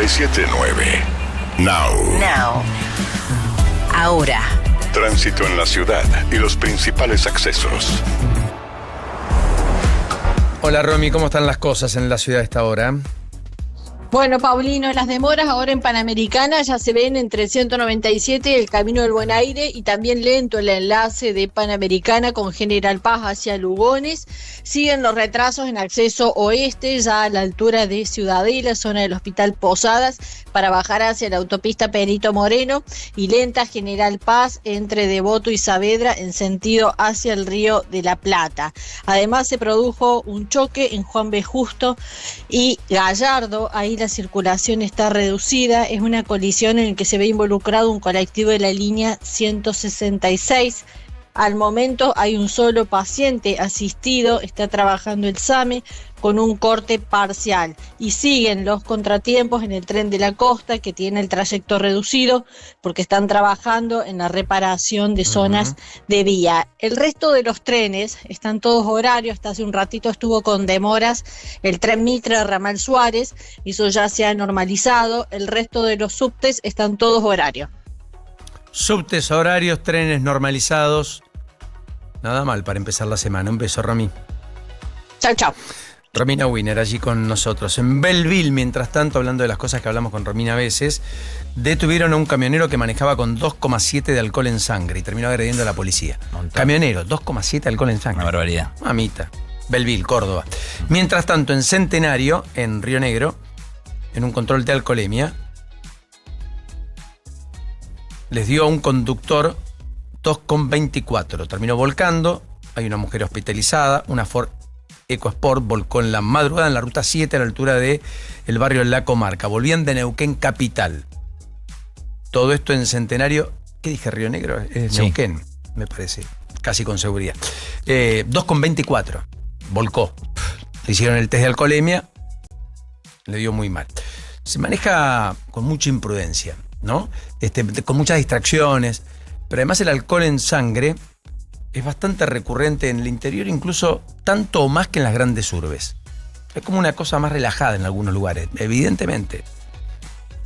979. Now. Ahora. Tránsito en la ciudad y los principales accesos. Hola Romy, ¿cómo están las cosas en la ciudad a esta hora? Bueno, Paulino, las demoras ahora en Panamericana ya se ven entre 197 y el Camino del Buen Aire, y también lento el enlace de Panamericana con General Paz hacia Lugones. Siguen los retrasos en acceso oeste, ya a la altura de Ciudadela, zona del Hospital Posadas, para bajar hacia la autopista Perito Moreno, y lenta General Paz entre Devoto y Saavedra en sentido hacia el Río de la Plata. Además se produjo un choque en Juan B. Justo y Gallardo, ahí la circulación está reducida. Es una colisión en la que se ve involucrado un colectivo de la línea 166. Al momento hay un solo paciente asistido, está trabajando el SAME con un corte parcial, y siguen los contratiempos en el tren de la costa, que tiene el trayecto reducido porque están trabajando en la reparación de zonas de vía. El resto de los trenes están todos horarios. Hasta hace un ratito estuvo con demoras el tren Mitre Ramal Suárez, y eso ya se ha normalizado. El resto de los subtes están todos horarios. Subtes, horarios, trenes normalizados. Nada mal para empezar la semana. Un beso, Romy. Chau, chau. Romina Wiener allí con nosotros. En Belleville, mientras tanto, hablando de las cosas que hablamos con Romina a veces, detuvieron a un camionero que manejaba con 2,7 de alcohol en sangre y terminó agrediendo a la policía. Camionero, 2,7 de alcohol en sangre. Una barbaridad. Mamita. Belleville, Córdoba. Mientras tanto, en Centenario, en Río Negro, en un control de alcoholemia, les dio a un conductor 2,24. Terminó volcando. Hay una mujer hospitalizada. Una Ford EcoSport volcó en la madrugada en la ruta 7 a la altura de el barrio La Comarca. Volvían de Neuquén capital. Todo esto en Centenario. ¿Qué dije? Río Negro. Sí. Neuquén, me parece. Casi con seguridad. 2,24. Volcó. Le hicieron el test de alcoholemia. Le dio muy mal. Se maneja con mucha imprudencia, ¿no? Con muchas distracciones. Pero además el alcohol en sangre es bastante recurrente en el interior, incluso tanto o más que en las grandes urbes. Es como una cosa más relajada en algunos lugares, evidentemente.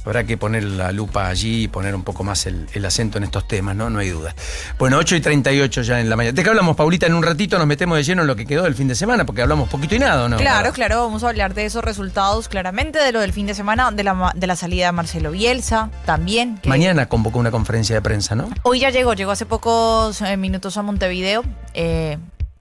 Habrá que poner la lupa allí y poner un poco más el acento en estos temas, ¿no? No hay duda. Bueno, 8:38 ya en la mañana. ¿De qué hablamos, Paulita? En un ratito nos metemos de lleno en lo que quedó del fin de semana, porque hablamos poquito y nada, ¿no? Claro, vamos a hablar de esos resultados, claramente, de lo del fin de semana, de la salida de Marcelo Bielsa, también. Mañana convocó una conferencia de prensa, ¿no? Hoy ya llegó hace pocos minutos a Montevideo,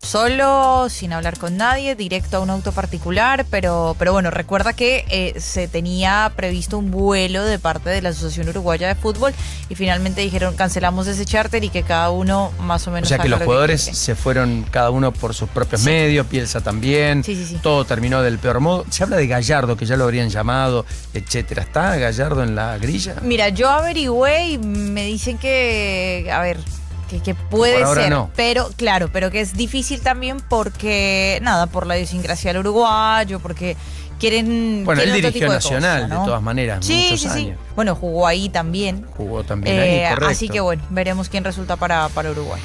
solo, sin hablar con nadie, directo a un auto particular, pero bueno, recuerda que se tenía previsto un vuelo de parte de la Asociación Uruguaya de Fútbol y finalmente dijeron cancelamos ese charter y que cada uno más o menos... O sea que los jugadores quiere. se fueron cada uno por sus propios medios, Bielsa también, Sí. Todo terminó del peor modo. Se habla de Gallardo, que ya lo habrían llamado, etcétera. ¿Está Gallardo en la grilla? Mira, yo averigüé y me dicen que, a ver... Que puede por ahora ser, no. pero que es difícil también porque, por la idiosincrasia del uruguayo, porque quieren... Bueno, él otro dirigió tipo Nacional, ¿no? de todas maneras, muchos años. Bueno, jugó ahí también. Jugó también ahí, correcto. Así que bueno, veremos quién resulta para Uruguay.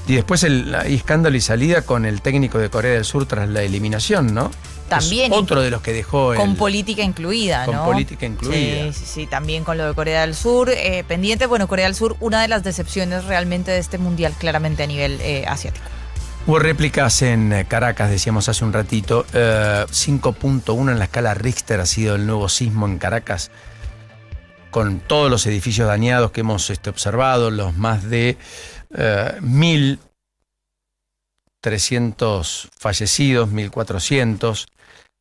Y después hay escándalo y salida con el técnico de Corea del Sur tras la eliminación, ¿no? También. Es otro de los que dejó con política incluida, con ¿no? política incluida. Sí, también con lo de Corea del Sur. Pendiente, bueno, Corea del Sur, una de las decepciones realmente de este mundial, claramente a nivel asiático. Hubo réplicas en Caracas, decíamos hace un ratito. 5.1 en la escala Richter ha sido el nuevo sismo en Caracas, con todos los edificios dañados que hemos observado, los más de 1.300 fallecidos, 1.400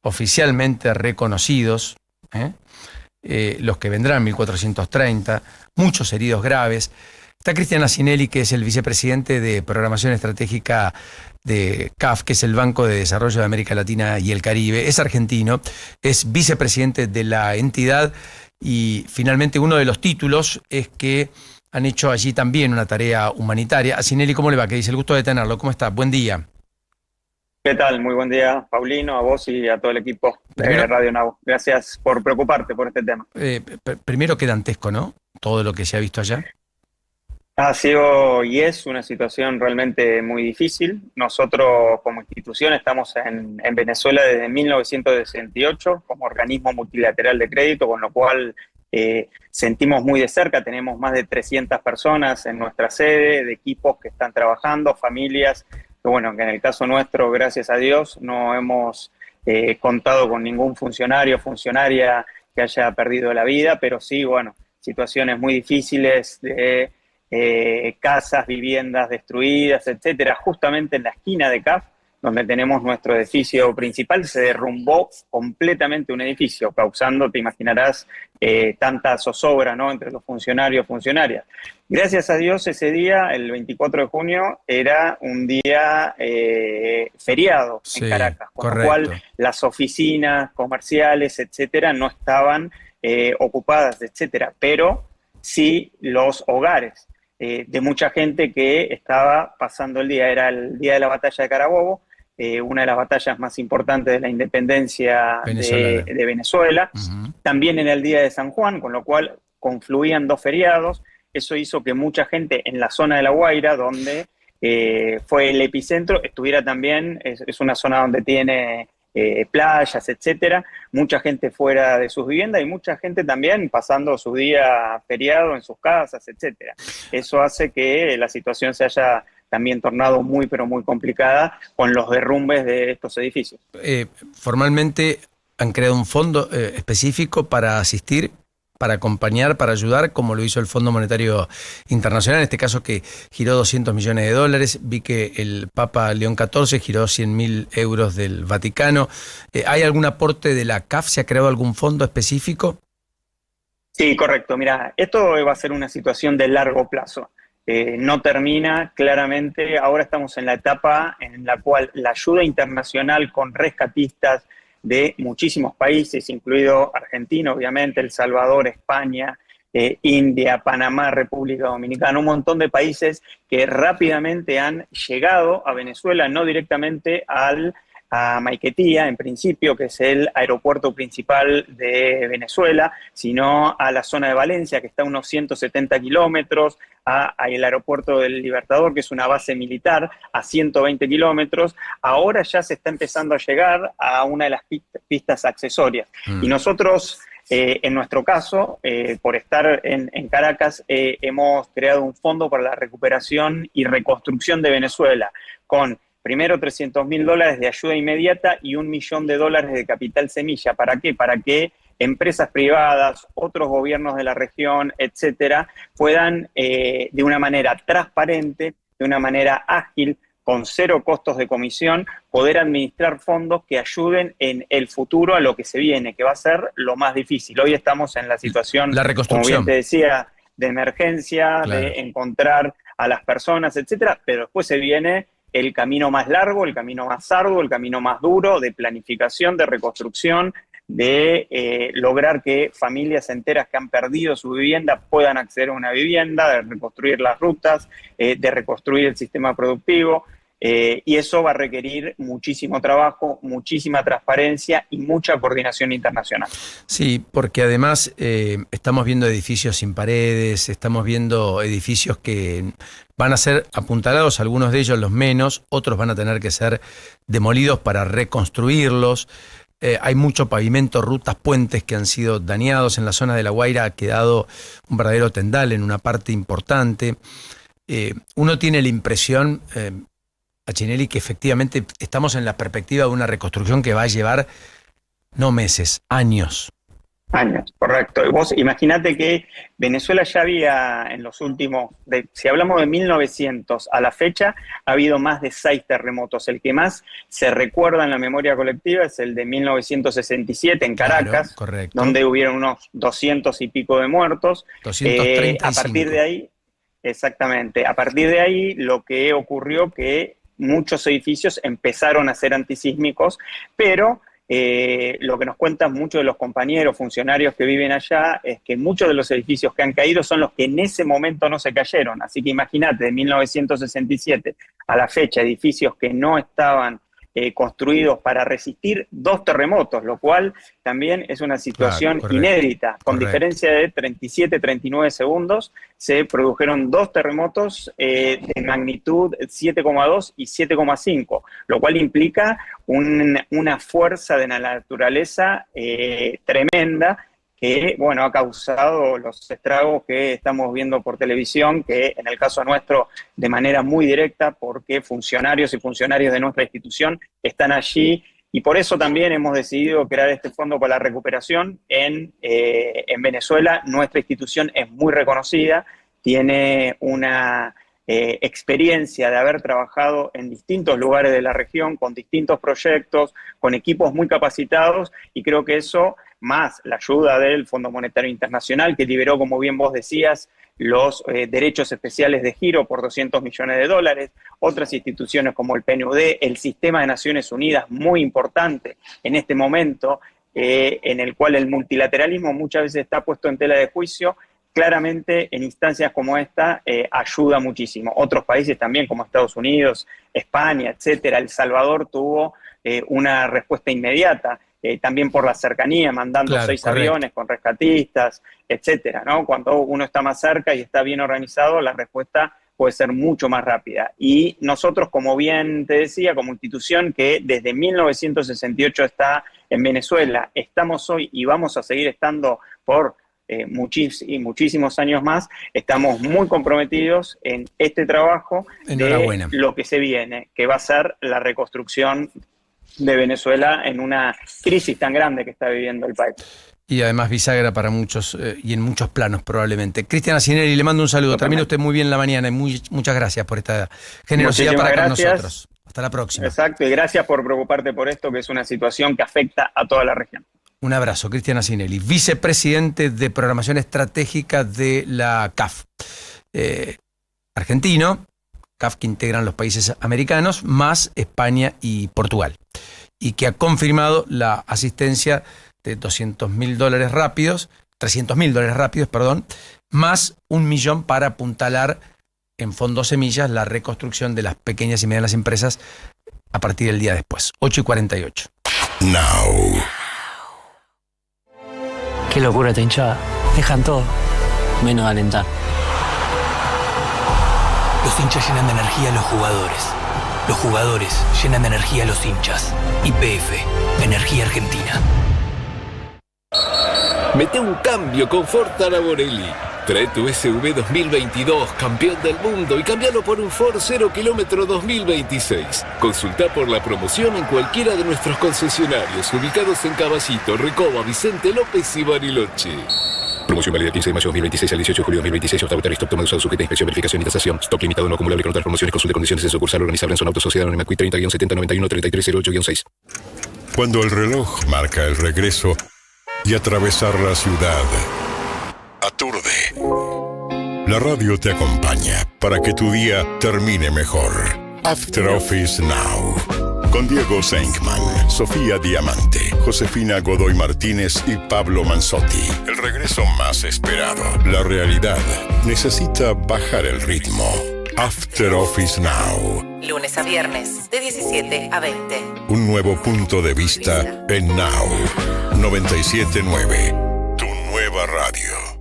oficialmente reconocidos, los que vendrán, 1.430, muchos heridos graves. Está Cristian Asinelli, que es el vicepresidente de Programación Estratégica de CAF, que es el Banco de Desarrollo de América Latina y el Caribe. Es argentino, es vicepresidente de la entidad y finalmente uno de los títulos es que han hecho allí también una tarea humanitaria. Asinelli, ¿cómo le va? Que dice el gusto de tenerlo. ¿Cómo está? Buen día. ¿Qué tal? Muy buen día, Paulino, a vos y a todo el equipo de Radio Nabo. Gracias por preocuparte por este tema. Primero, qué dantesco, ¿no? Todo lo que se ha visto allá. Ha sido y es una situación realmente muy difícil. Nosotros como institución estamos en Venezuela desde 1968 como organismo multilateral de crédito, con lo cual sentimos muy de cerca. Tenemos más de 300 personas en nuestra sede, de equipos que están trabajando, familias, que bueno, que en el caso nuestro, gracias a Dios, no hemos contado con ningún funcionario o funcionaria que haya perdido la vida, pero sí, bueno, situaciones muy difíciles de casas, viviendas destruidas, etcétera. Justamente en la esquina de CAF, donde tenemos nuestro edificio principal, se derrumbó completamente un edificio, causando, te imaginarás, tanta zozobra, ¿no?, entre los funcionarios y funcionarias. Gracias a Dios, ese día, el 24 de junio, era un día feriado en Caracas, con lo cual las oficinas comerciales, etcétera, no estaban ocupadas, etcétera, pero sí los hogares de mucha gente que estaba pasando el día. Era el día de la batalla de Carabobo, una de las batallas más importantes de la independencia de Venezuela. También en el día de San Juan, con lo cual confluían dos feriados. Eso hizo que mucha gente en la zona de La Guaira, donde fue el epicentro, estuviera también, es una zona donde tiene playas, etcétera, mucha gente fuera de sus viviendas y mucha gente también pasando su día feriado en sus casas, etcétera. Eso hace que la situación se haya también tornado muy, pero muy complicada con los derrumbes de estos edificios. Formalmente han creado un fondo específico para asistir, para acompañar, para ayudar, como lo hizo el Fondo Monetario Internacional, en este caso que giró $200 millones. Vi que el Papa León XIV giró 100.000 euros del Vaticano. ¿Hay algún aporte de la CAF? ¿Se ha creado algún fondo específico? Sí, correcto. Mira, esto va a ser una situación de largo plazo. No termina claramente. Ahora estamos en la etapa en la cual la ayuda internacional con rescatistas de muchísimos países, incluido Argentina, obviamente, El Salvador, España, India, Panamá, República Dominicana, un montón de países que rápidamente han llegado a Venezuela, no directamente a Maiquetía, en principio, que es el aeropuerto principal de Venezuela, sino a la zona de Valencia, que está a unos 170 kilómetros, al aeropuerto del Libertador, que es una base militar, a 120 kilómetros. Ahora ya se está empezando a llegar a una de las pistas accesorias. Y nosotros, en nuestro caso, por estar en Caracas, hemos creado un fondo para la recuperación y reconstrucción de Venezuela, con primero $300.000 de ayuda inmediata y $1 millón de capital semilla. ¿Para qué? Para que empresas privadas, otros gobiernos de la región, etcétera, puedan de una manera transparente, de una manera ágil, con cero costos de comisión, poder administrar fondos que ayuden en el futuro a lo que se viene, que va a ser lo más difícil. Hoy estamos en la situación, la reconstrucción, como bien te decía, de emergencia, claro, de encontrar a las personas, etcétera, pero después se viene el camino más largo, el camino más arduo, el camino más duro de planificación, de reconstrucción, de lograr que familias enteras que han perdido su vivienda puedan acceder a una vivienda, de reconstruir las rutas, de reconstruir el sistema productivo, y eso va a requerir muchísimo trabajo, muchísima transparencia y mucha coordinación internacional. Sí, porque además estamos viendo edificios sin paredes, estamos viendo edificios que van a ser apuntalados, algunos de ellos los menos, otros van a tener que ser demolidos para reconstruirlos. Hay mucho pavimento, rutas, puentes que han sido dañados. En la zona de La Guaira ha quedado un verdadero tendal en una parte importante. Uno tiene la impresión, Achinelli, que efectivamente estamos en la perspectiva de una reconstrucción que va a llevar no meses, años. Años, correcto. Y vos imaginate que Venezuela ya había en los últimos, si hablamos de 1900 a la fecha, ha habido más de 6 terremotos. El que más se recuerda en la memoria colectiva es el de 1967 en Caracas, claro, donde hubieron unos 200 y pico de muertos. 235. A partir de ahí, exactamente, a partir de ahí lo que ocurrió que muchos edificios empezaron a ser antisísmicos, pero lo que nos cuentan muchos de los compañeros, funcionarios que viven allá, es que muchos de los edificios que han caído son los que en ese momento no se cayeron. Así que imagínate, de 1967 a la fecha, edificios que no estaban construidos para resistir 2 terremotos, lo cual también es una situación inédita. Con diferencia de 37, 39 segundos, se produjeron 2 terremotos de magnitud 7,2 y 7,5, lo cual implica una fuerza de la naturaleza tremenda, que, bueno, ha causado los estragos que estamos viendo por televisión, que en el caso nuestro de manera muy directa, porque funcionarios y funcionarios de nuestra institución están allí, y por eso también hemos decidido crear este Fondo para la Recuperación en Venezuela. Nuestra institución es muy reconocida, tiene una experiencia de haber trabajado en distintos lugares de la región, con distintos proyectos, con equipos muy capacitados, y creo que eso, más la ayuda del Fondo Monetario Internacional, que liberó, como bien vos decías, los derechos especiales de giro por $200 millones, otras instituciones como el PNUD, el Sistema de Naciones Unidas, muy importante en este momento, en el cual el multilateralismo muchas veces está puesto en tela de juicio. Claramente en instancias como esta ayuda muchísimo. Otros países también, como Estados Unidos, España, etcétera. El Salvador tuvo una respuesta inmediata, también por la cercanía, mandando 6 aviones con rescatistas, etcétera, ¿no? Cuando uno está más cerca y está bien organizado, la respuesta puede ser mucho más rápida. Y nosotros, como bien te decía, como institución que desde 1968 está en Venezuela, estamos hoy y vamos a seguir estando por muchísimos años más, estamos muy comprometidos en este trabajo de lo que se viene, que va a ser la reconstrucción de Venezuela en una crisis tan grande que está viviendo el país. Y además bisagra para muchos y en muchos planos probablemente. Cristian Asinelli, le mando un saludo. Termina usted muy bien la mañana y muchas gracias por esta generosidad para con nosotros. Hasta la próxima. Exacto, y gracias por preocuparte por esto, que es una situación que afecta a toda la región. Un abrazo, Cristian Asinelli, vicepresidente de Programación Estratégica de la CAF. Argentino, CAF que integran los países americanos, más España y Portugal. Y que ha confirmado la asistencia de $200.000 rápidos, $300.000 rápidos, perdón, más $1 millón para apuntalar en fondos semillas la reconstrucción de las pequeñas y medianas empresas a partir del día después. 8:48. Now. Qué locura esta hinchada. Dejan todo, menos alentar. Los hinchas llenan de energía a los jugadores. Los jugadores llenan de energía a los hinchas. YPF, Energía Argentina. Mete un cambio con Ford Taranborelli. Trae tu SUV 2022, campeón del mundo, y cámbialo por un Ford 0 km 2026. Consulta por la promoción en cualquiera de nuestros concesionarios, ubicados en Caballito, Recoba, Vicente López y Bariloche. Promoción válida 15 de mayo 2026 al 18 de julio 2026. Octavo Stop tomado usado sujeta a inspección, verificación y tasación. Stock limitado no acumulable con otras promociones. Consulte condiciones en sucursal organizable en Zona Auto Sociedad Anónima CUI 30-7091-3308-6. Cuando el reloj marca el regreso y atravesar la ciudad aturde, la radio te acompaña para que tu día termine mejor. After Office Now. Con Diego Senkman, Sofía Diamante, Josefina Godoy Martínez y Pablo Manzotti. El regreso más esperado. La realidad necesita bajar el ritmo. After Office Now. Lunes a viernes, de 17 a 20. Un nuevo punto de vista en Now. 97.9. Tu nueva radio.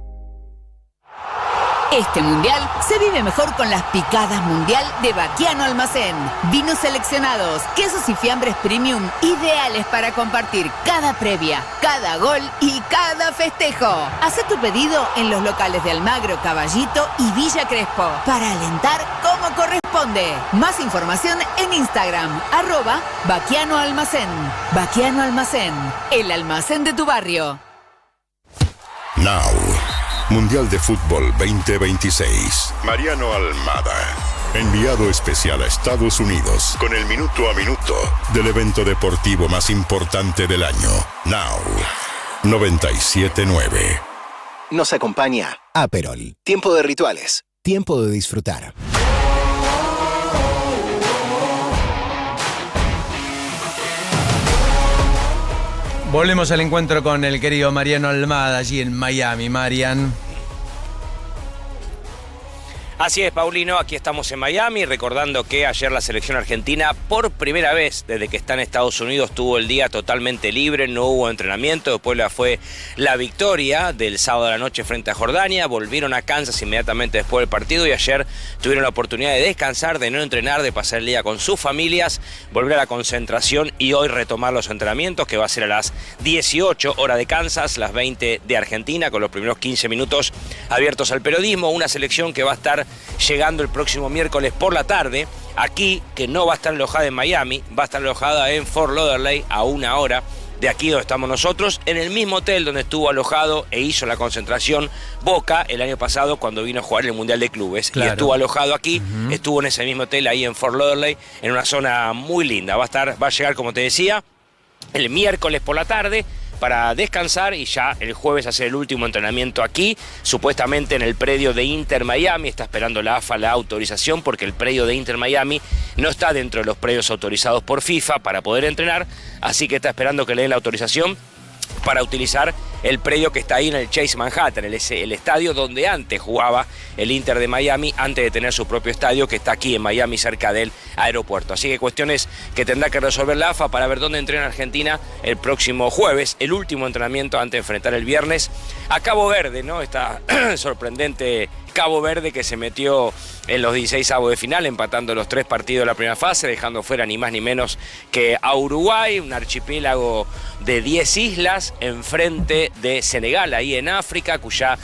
Este mundial se vive mejor con las picadas mundial de Baquiano Almacén. Vinos seleccionados, quesos y fiambres premium, ideales para compartir cada previa, cada gol y cada festejo. Haz tu pedido en los locales de Almagro, Caballito y Villa Crespo para alentar como corresponde. Más información en Instagram, @Baquiano Almacén. Baquiano Almacén, el almacén de tu barrio. Now. Mundial de Fútbol 2026. Mariano Almada, enviado especial a Estados Unidos con el minuto a minuto del evento deportivo más importante del año. Now, 97.9. Nos acompaña Aperol. Tiempo de rituales. Tiempo de disfrutar. Volvemos al encuentro con el querido Mariano Almada allí en Miami. Marian. Así es, Paulino, aquí estamos en Miami, recordando que ayer la selección argentina, por primera vez desde que está en Estados Unidos, tuvo el día totalmente libre, no hubo entrenamiento. Después fue la victoria del sábado a la noche frente a Jordania, volvieron a Kansas inmediatamente después del partido y ayer tuvieron la oportunidad de descansar, de no entrenar, de pasar el día con sus familias, volver a la concentración y hoy retomar los entrenamientos, que va a ser a las 18 horas de Kansas, las 20 de Argentina, con los primeros 15 minutos abiertos al periodismo. Una selección que va a estar llegando el próximo miércoles por la tarde, aquí, que no va a estar alojada en Miami, va a estar alojada en Fort Lauderdale, a 1 hora de aquí donde estamos nosotros, en el mismo hotel donde estuvo alojado e hizo la concentración Boca el año pasado cuando vino a jugar el Mundial de Clubes. Claro. Y estuvo alojado aquí, estuvo en ese mismo hotel ahí en Fort Lauderdale, en una zona muy linda. Va a llegar, como te decía, el miércoles por la tarde para descansar y ya el jueves hacer el último entrenamiento aquí, supuestamente en el predio de Inter Miami. Está esperando la AFA la autorización porque el predio de Inter Miami no está dentro de los predios autorizados por FIFA para poder entrenar, así que está esperando que le den la autorización para utilizar el predio que está ahí en el Chase Manhattan, el estadio donde antes jugaba el Inter de Miami, antes de tener su propio estadio que está aquí en Miami, cerca del aeropuerto. Así que cuestiones que tendrá que resolver la AFA para ver dónde entrena Argentina el próximo jueves, el último entrenamiento antes de enfrentar el viernes a Cabo Verde, ¿no? Esta sorprendente Cabo Verde que se metió en los 16avos de final, empatando los 3 partidos de la primera fase, dejando fuera ni más ni menos que a Uruguay, un archipiélago de 10 islas, enfrente de Senegal, ahí en África, cuya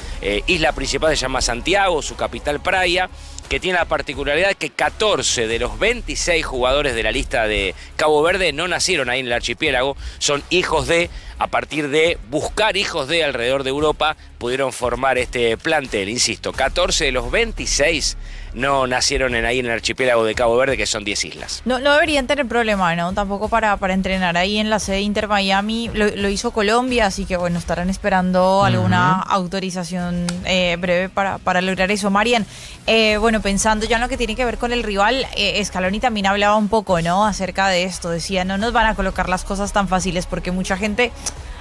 isla principal se llama Santiago, su capital Praia, que tiene la particularidad que 14 de los 26 jugadores de la lista de Cabo Verde no nacieron ahí en el archipiélago, son hijos de, a partir de buscar hijos de alrededor de Europa, pudieron formar este plantel. Insisto, 14 de los 26 no nacieron ahí en el archipiélago de Cabo Verde, que son 10 islas. No deberían tener problema, ¿no? Tampoco para entrenar ahí en la sede Inter Miami. Lo hizo Colombia, así que bueno, estarán esperando alguna autorización breve para lograr eso. Marian, bueno, pensando ya en lo que tiene que ver con el rival, Scaloni también hablaba un poco, ¿no? Acerca de esto. Decía, no nos van a colocar las cosas tan fáciles porque mucha gente...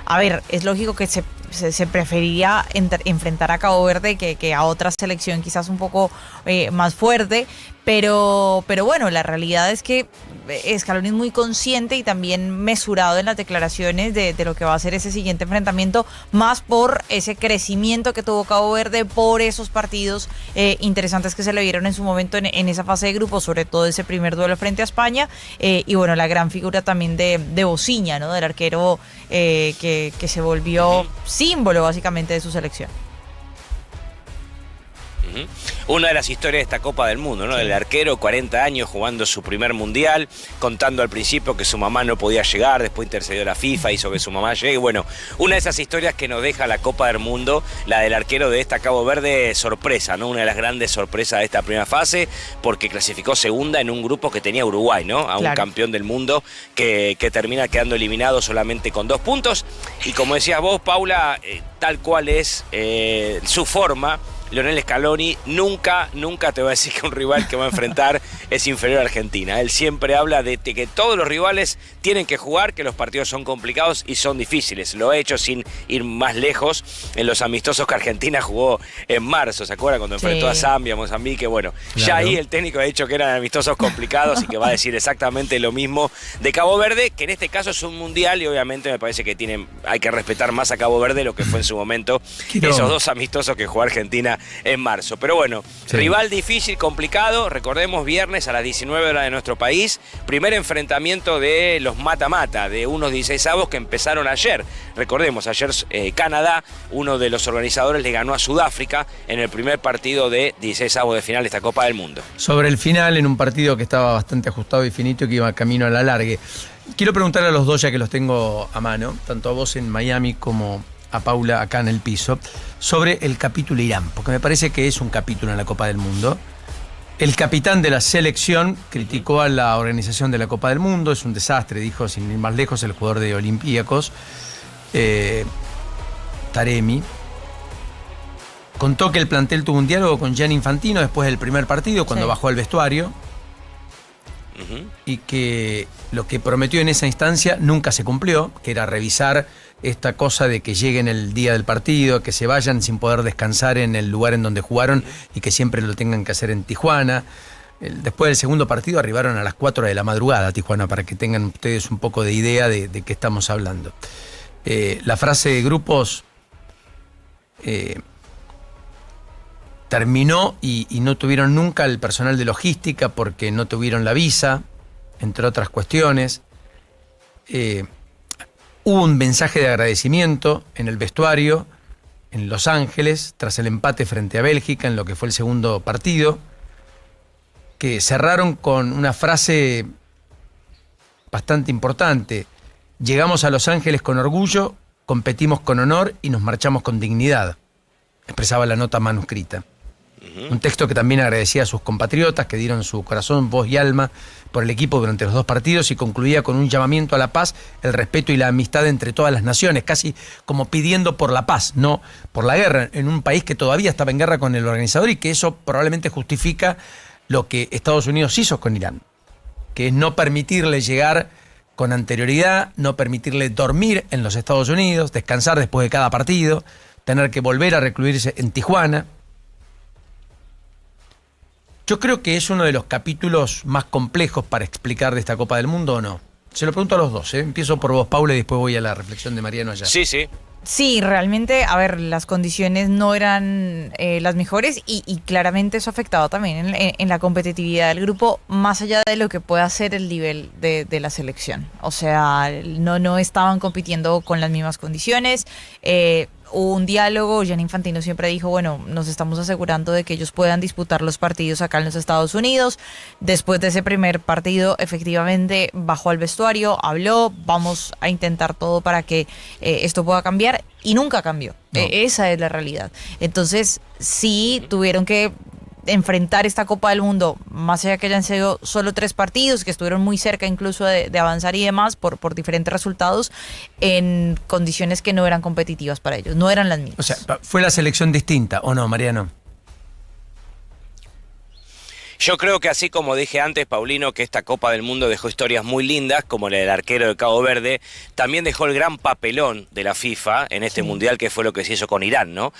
A ver, es lógico que se preferiría enfrentar a Cabo Verde que a otra selección quizás un poco más fuerte, pero bueno, la realidad es que Scaloni es muy consciente y también mesurado en las declaraciones de lo que va a ser ese siguiente enfrentamiento, más por ese crecimiento que tuvo Cabo Verde, por esos partidos interesantes que se le vieron en su momento en esa fase de grupo, sobre todo ese primer duelo frente a España, y bueno, la gran figura también de Bociña, ¿no? Del arquero que se volvió símbolo básicamente de su selección. Una de las historias de esta Copa del Mundo, ¿no? El arquero, 40 años, jugando su primer mundial, contando al principio que su mamá no podía llegar, después intercedió la FIFA, hizo que su mamá llegue. Bueno, una de esas historias que nos deja la Copa del Mundo, la del arquero de esta Cabo Verde, sorpresa, ¿no? Una de las grandes sorpresas de esta primera fase, porque clasificó segunda en un grupo que tenía Uruguay, ¿no? A un campeón del mundo que termina quedando eliminado solamente con 2 puntos. Y como decías vos, Paula, tal cual es su forma, Lionel Scaloni nunca te va a decir que un rival que va a enfrentar es inferior a Argentina. Él siempre habla de que todos los rivales tienen que jugar, que los partidos son complicados y son difíciles. Lo ha hecho sin ir más lejos en los amistosos que Argentina jugó en marzo. ¿Se acuerdan cuando enfrentó a Zambia, Mozambique? Bueno, ya ahí el técnico ha dicho que eran amistosos complicados y que va a decir exactamente lo mismo de Cabo Verde, que en este caso es un mundial y obviamente me parece que hay que respetar más a Cabo Verde lo que fue en su momento esos 2 amistosos que jugó Argentina en marzo. Pero bueno, rival difícil, complicado. Recordemos, viernes a las 19 horas de nuestro país, primer enfrentamiento de los mata-mata, de unos 16avos que empezaron ayer. Recordemos, ayer Canadá, uno de los organizadores, le ganó a Sudáfrica en el primer partido de 16avos de final de esta Copa del Mundo. Sobre el final, en un partido que estaba bastante ajustado y finito, que iba camino a la largue. Quiero preguntarle a los dos, ya que los tengo a mano, tanto a vos en Miami como a Paula acá en el piso, sobre el capítulo Irán, porque me parece que es un capítulo en la Copa del Mundo. El capitán de la selección criticó a la organización de la Copa del Mundo, es un desastre, dijo, sin ir más lejos, el jugador de Olympiacos, Taremi. Contó que el plantel tuvo un diálogo con Gianni Infantino después del primer partido, cuando bajó al vestuario. y que lo que prometió en esa instancia nunca se cumplió, que era revisar esta cosa de que lleguen el día del partido, que se vayan sin poder descansar en el lugar en donde jugaron y que siempre lo tengan que hacer en Tijuana. Después del segundo partido arribaron a las 4 de la madrugada a Tijuana, para que tengan ustedes un poco de idea de qué estamos hablando. La frase de grupos terminó y no tuvieron nunca el personal de logística porque no tuvieron la visa, entre otras cuestiones. Hubo un mensaje de agradecimiento en el vestuario en Los Ángeles tras el empate frente a Bélgica en lo que fue el segundo partido, que cerraron con una frase bastante importante: llegamos a Los Ángeles con orgullo, competimos con honor y nos marchamos con dignidad, expresaba la nota manuscrita. Un texto que también agradecía a sus compatriotas que dieron su corazón, voz y alma por el equipo durante los 2 partidos, y concluía con un llamamiento a la paz, el respeto y la amistad entre todas las naciones, casi como pidiendo por la paz, no por la guerra, en un país que todavía estaba en guerra con el organizador, y que eso probablemente justifica lo que Estados Unidos hizo con Irán, que es no permitirle llegar con anterioridad, no permitirle dormir en los Estados Unidos, descansar después de cada partido, tener que volver a recluirse en Tijuana. Yo creo que es uno de los capítulos más complejos para explicar de esta Copa del Mundo, ¿o no? Se lo pregunto a los dos, ¿eh? Empiezo por vos, Paula, y después voy a la reflexión de Mariano allá. Sí, sí. Sí, realmente, a ver, las condiciones no eran las mejores y claramente eso afectaba también en la competitividad del grupo, más allá de lo que pueda ser el nivel de la selección. O sea, no estaban compitiendo con las mismas condiciones. Hubo un diálogo. Gianni Infantino siempre dijo, bueno, nos estamos asegurando de que ellos puedan disputar los partidos acá en los Estados Unidos. Después de ese primer partido, efectivamente, bajó al vestuario, habló, vamos a intentar todo para que esto pueda cambiar, y nunca cambió. No. Esa es la realidad. Entonces, sí tuvieron que enfrentar esta Copa del Mundo, más allá que hayan sido solo 3 partidos, que estuvieron muy cerca incluso de avanzar y demás por diferentes resultados, en condiciones que no eran competitivas para ellos, no eran las mismas. O sea, ¿fue la selección distinta o no, Mariano? Yo creo que así como dije antes, Paulino, que esta Copa del Mundo dejó historias muy lindas, como la del arquero de Cabo Verde, también dejó el gran papelón de la FIFA en este Mundial, que fue lo que se hizo con Irán, ¿no?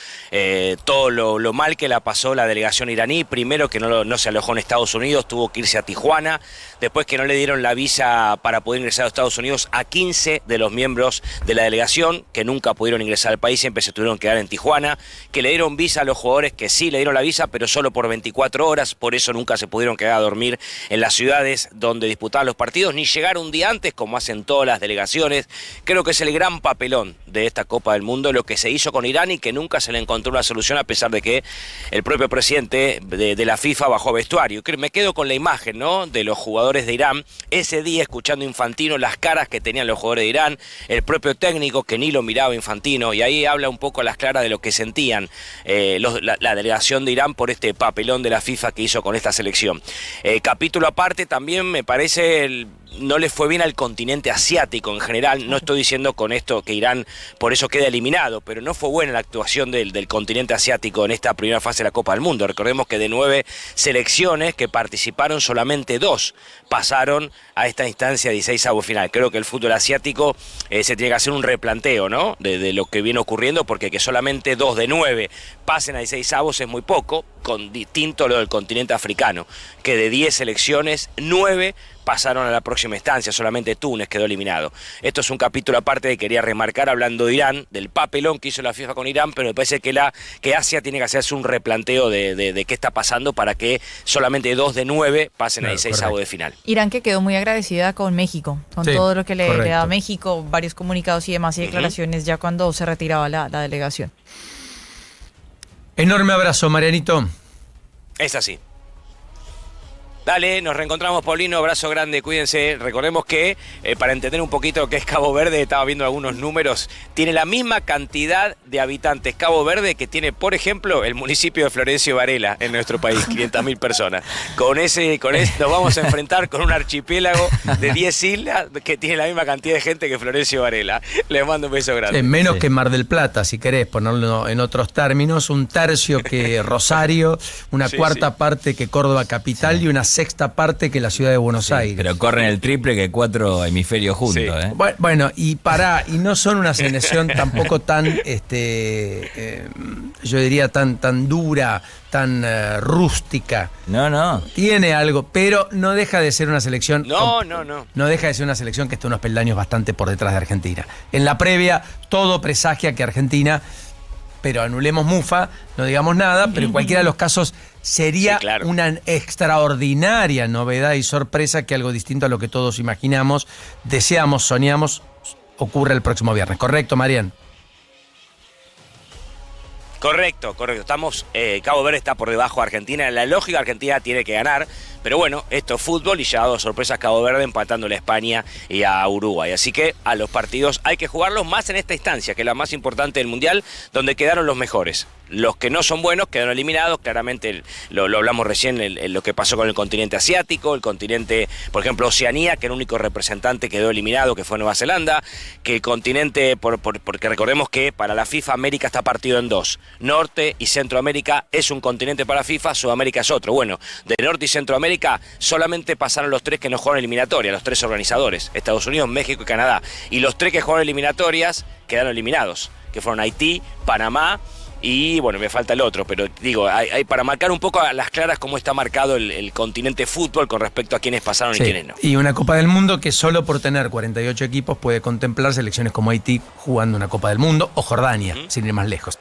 Todo lo mal que la pasó la delegación iraní, primero que no se alojó en Estados Unidos, tuvo que irse a Tijuana, después que no le dieron la visa para poder ingresar a Estados Unidos a 15 de los miembros de la delegación, que nunca pudieron ingresar al país, siempre se tuvieron que quedar en Tijuana, que le dieron visa a los jugadores que sí le dieron la visa, pero solo por 24 horas, por eso nunca se pudieron quedar a dormir en las ciudades donde disputaban los partidos, ni llegar un día antes, como hacen todas las delegaciones. Creo que es el gran papelón de esta Copa del Mundo, lo que se hizo con Irán, y que nunca se le encontró una solución, a pesar de que el propio presidente de la FIFA bajó vestuario. Me quedo con la imagen, ¿no?, de los jugadores de Irán, ese día escuchando a Infantino, las caras que tenían los jugadores de Irán, el propio técnico que ni lo miraba Infantino, y ahí habla un poco a las claras de lo que sentían la delegación de Irán por este papelón de la FIFA que hizo con esta selección. Capítulo aparte, también me parece no le fue bien al continente asiático en general. No estoy diciendo con esto que Irán por eso queda eliminado, pero no fue buena la actuación del continente asiático en esta primera fase de la Copa del Mundo. Recordemos que de 9 selecciones que participaron, solamente 2 pasaron a esta instancia de 16avos final. Creo que el fútbol asiático se tiene que hacer un replanteo, ¿no?, de lo que viene ocurriendo, porque que solamente 2 de 9 pasen a 16avos es muy poco, con distinto lo del continente africano, que de 10 selecciones, 9 pasaron a la próxima instancia, solamente Túnez quedó eliminado. Esto es un capítulo aparte que quería remarcar, hablando de Irán, del papelón que hizo la FIFA con Irán, pero me parece que Asia tiene que hacerse un replanteo de qué está pasando para que solamente 2 de 9 pasen a 16avos de final. Irán, que quedó muy agradecida con México, con todo lo que le da a México, varios comunicados y demás y declaraciones ya cuando se retiraba la delegación. Enorme abrazo, Marianito. Es así. Dale, nos reencontramos, Paulino, abrazo grande, cuídense. Recordemos que, para entender un poquito qué es Cabo Verde, estaba viendo algunos números, tiene la misma cantidad de habitantes Cabo Verde que tiene, por ejemplo, el municipio de Florencio Varela en nuestro país, 500.000 personas. Con ese nos vamos a enfrentar con un archipiélago de 10 islas que tiene la misma cantidad de gente que Florencio Varela. Les mando un beso grande. Menos que Mar del Plata, si querés ponerlo en otros términos, un tercio que Rosario, una cuarta parte que Córdoba capital y una sexta parte que la ciudad de Buenos Aires. Pero corren el triple que 4 hemisferios juntos, ¿eh? Bueno, y no son una selección tampoco tan, yo diría tan dura, tan rústica. No. Tiene algo, pero no deja de ser una selección. No. No deja de ser una selección que está unos peldaños bastante por detrás de Argentina. En la previa, todo presagia que Argentina, pero anulemos mufa, no digamos nada, pero en cualquiera de los casos sería una extraordinaria novedad y sorpresa que algo distinto a lo que todos imaginamos, deseamos, soñamos, ocurre el próximo viernes. ¿Correcto, Marian? Correcto. Cabo Verde está por debajo de Argentina. En la lógica, Argentina tiene que ganar. Pero bueno, esto es fútbol y ya ha dado sorpresas Cabo Verde empatándole a España y a Uruguay. Así que a los partidos hay que jugarlos más en esta instancia, que es la más importante del Mundial, donde quedaron los mejores. Los que no son buenos quedaron eliminados. Claramente lo hablamos recién en lo que pasó con el continente asiático, el continente, por ejemplo, Oceanía, que el único representante quedó eliminado, que fue Nueva Zelanda, que el continente, porque recordemos que para la FIFA América está partido en dos. Norte y Centroamérica es un continente para FIFA, Sudamérica es otro. Bueno, de Norte y Centroamérica solamente pasaron los 3 que no jugaron eliminatoria, los 3 organizadores, Estados Unidos, México y Canadá. Y los 3 que jugaron eliminatorias quedaron eliminados, que fueron Haití, Panamá y, bueno, me falta el otro, pero digo, hay para marcar un poco a las claras cómo está marcado el continente fútbol con respecto a quiénes pasaron y quiénes no. Y una Copa del Mundo que solo por tener 48 equipos puede contemplar selecciones como Haití jugando una Copa del Mundo o Jordania, sin ir más lejos.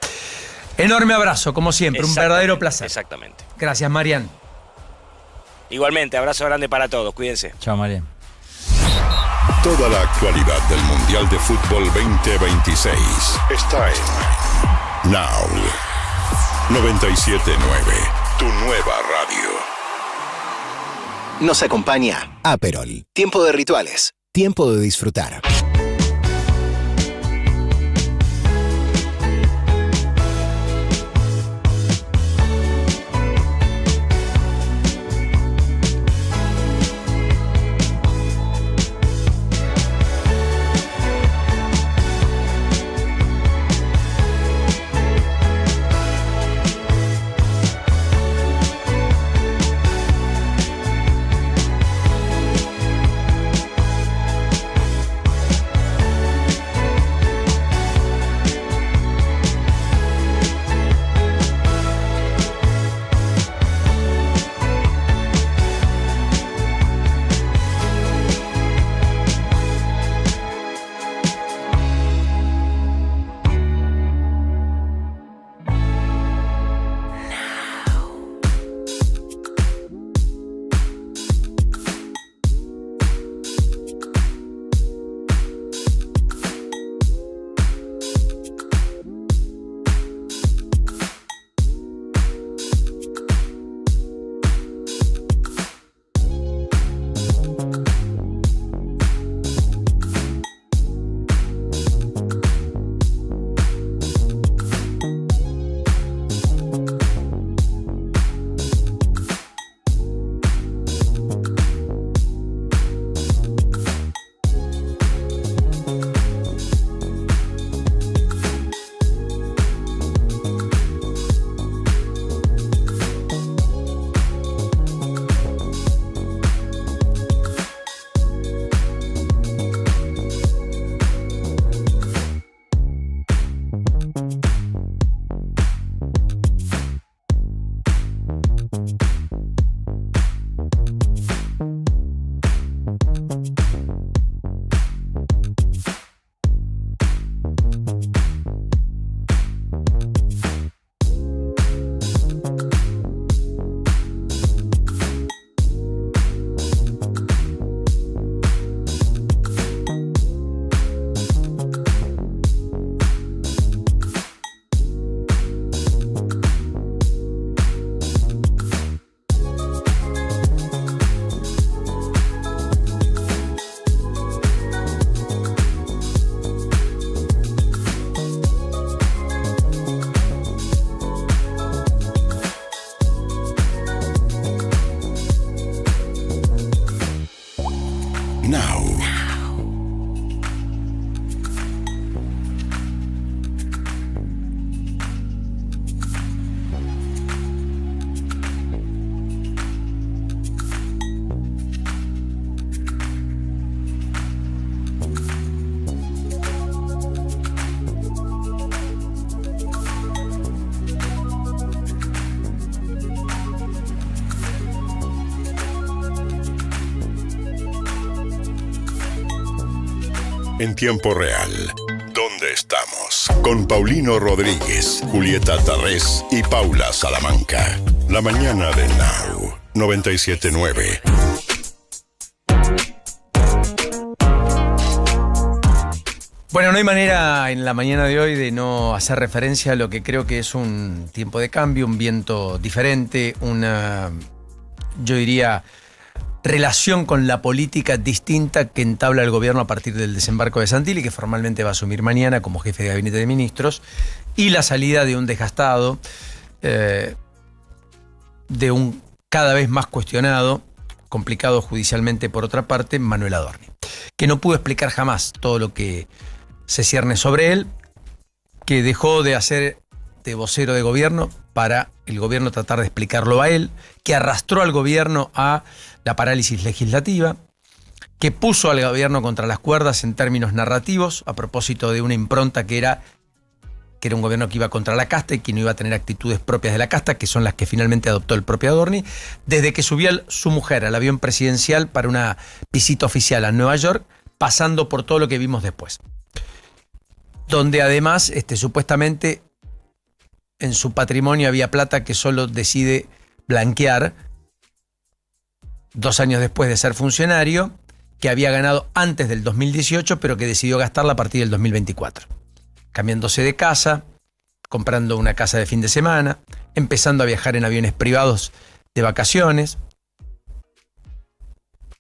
Enorme abrazo, como siempre, un verdadero placer. Exactamente. Gracias, Marian. Igualmente, abrazo grande para todos, cuídense. Chao, Marian. Toda la actualidad del Mundial de Fútbol 2026 está en Now 97.9, tu nueva radio. Nos acompaña Aperol. Tiempo de rituales. Tiempo de disfrutar. en tiempo real. ¿Dónde estamos? Con Paulino Rodríguez, Julieta Tarrés y Paula Salamanca. La mañana de Now 97.9. Bueno, no hay manera en la mañana de hoy de no hacer referencia a lo que creo que es un tiempo de cambio, un viento diferente, una, yo diría, relación con la política distinta que entabla el gobierno a partir del desembarco de Santilli, que formalmente va a asumir mañana como jefe de gabinete de ministros, y la salida de un desgastado, de un cada vez más cuestionado, complicado judicialmente por otra parte, Manuel Adorni, que no pudo explicar jamás todo lo que se cierne sobre él, que dejó de hacer de vocero de gobierno para el gobierno tratar de explicarlo a él, que arrastró al gobierno a la parálisis legislativa, que puso al gobierno contra las cuerdas en términos narrativos, a propósito de una impronta que era un gobierno que iba contra la casta y que no iba a tener actitudes propias de la casta, que son las que finalmente adoptó el propio Adorni, desde que subió su mujer al avión presidencial para una visita oficial a Nueva York, pasando por todo lo que vimos después. Donde además, supuestamente, en su patrimonio había plata que solo decide blanquear 2 años después de ser funcionario, que había ganado antes del 2018, pero que decidió gastarla a partir del 2024. Cambiándose de casa, comprando una casa de fin de semana, empezando a viajar en aviones privados de vacaciones,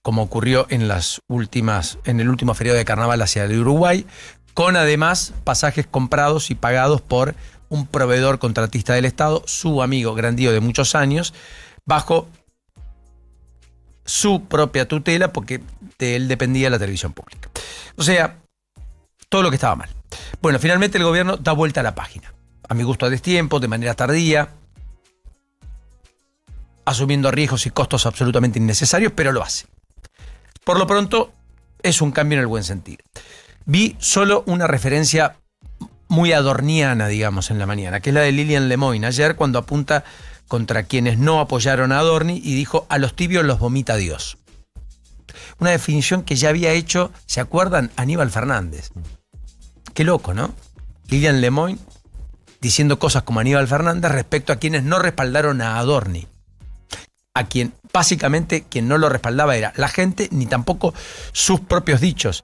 como ocurrió en el último feriado de carnaval hacia el Uruguay, con además pasajes comprados y pagados por un proveedor contratista del Estado, su amigo Grandío de muchos años, bajo su propia tutela, porque de él dependía la televisión pública. O sea, todo lo que estaba mal. Bueno, finalmente el gobierno da vuelta a la página, a mi gusto a destiempo, de manera tardía, asumiendo riesgos y costos absolutamente innecesarios, pero lo hace. Por lo pronto, es un cambio en el buen sentido. Vi solo una referencia muy adorniana, digamos, en la mañana, que es la de Lilian Lemoyne ayer, cuando apunta contra quienes no apoyaron a Adorni y dijo: a los tibios los vomita Dios. Una definición que ya había hecho, ¿se acuerdan? Aníbal Fernández. Qué loco, ¿no? Lilian Lemoyne diciendo cosas como Aníbal Fernández respecto a quienes no respaldaron a Adorni. A quien, básicamente, quien no lo respaldaba era la gente, ni tampoco sus propios dichos.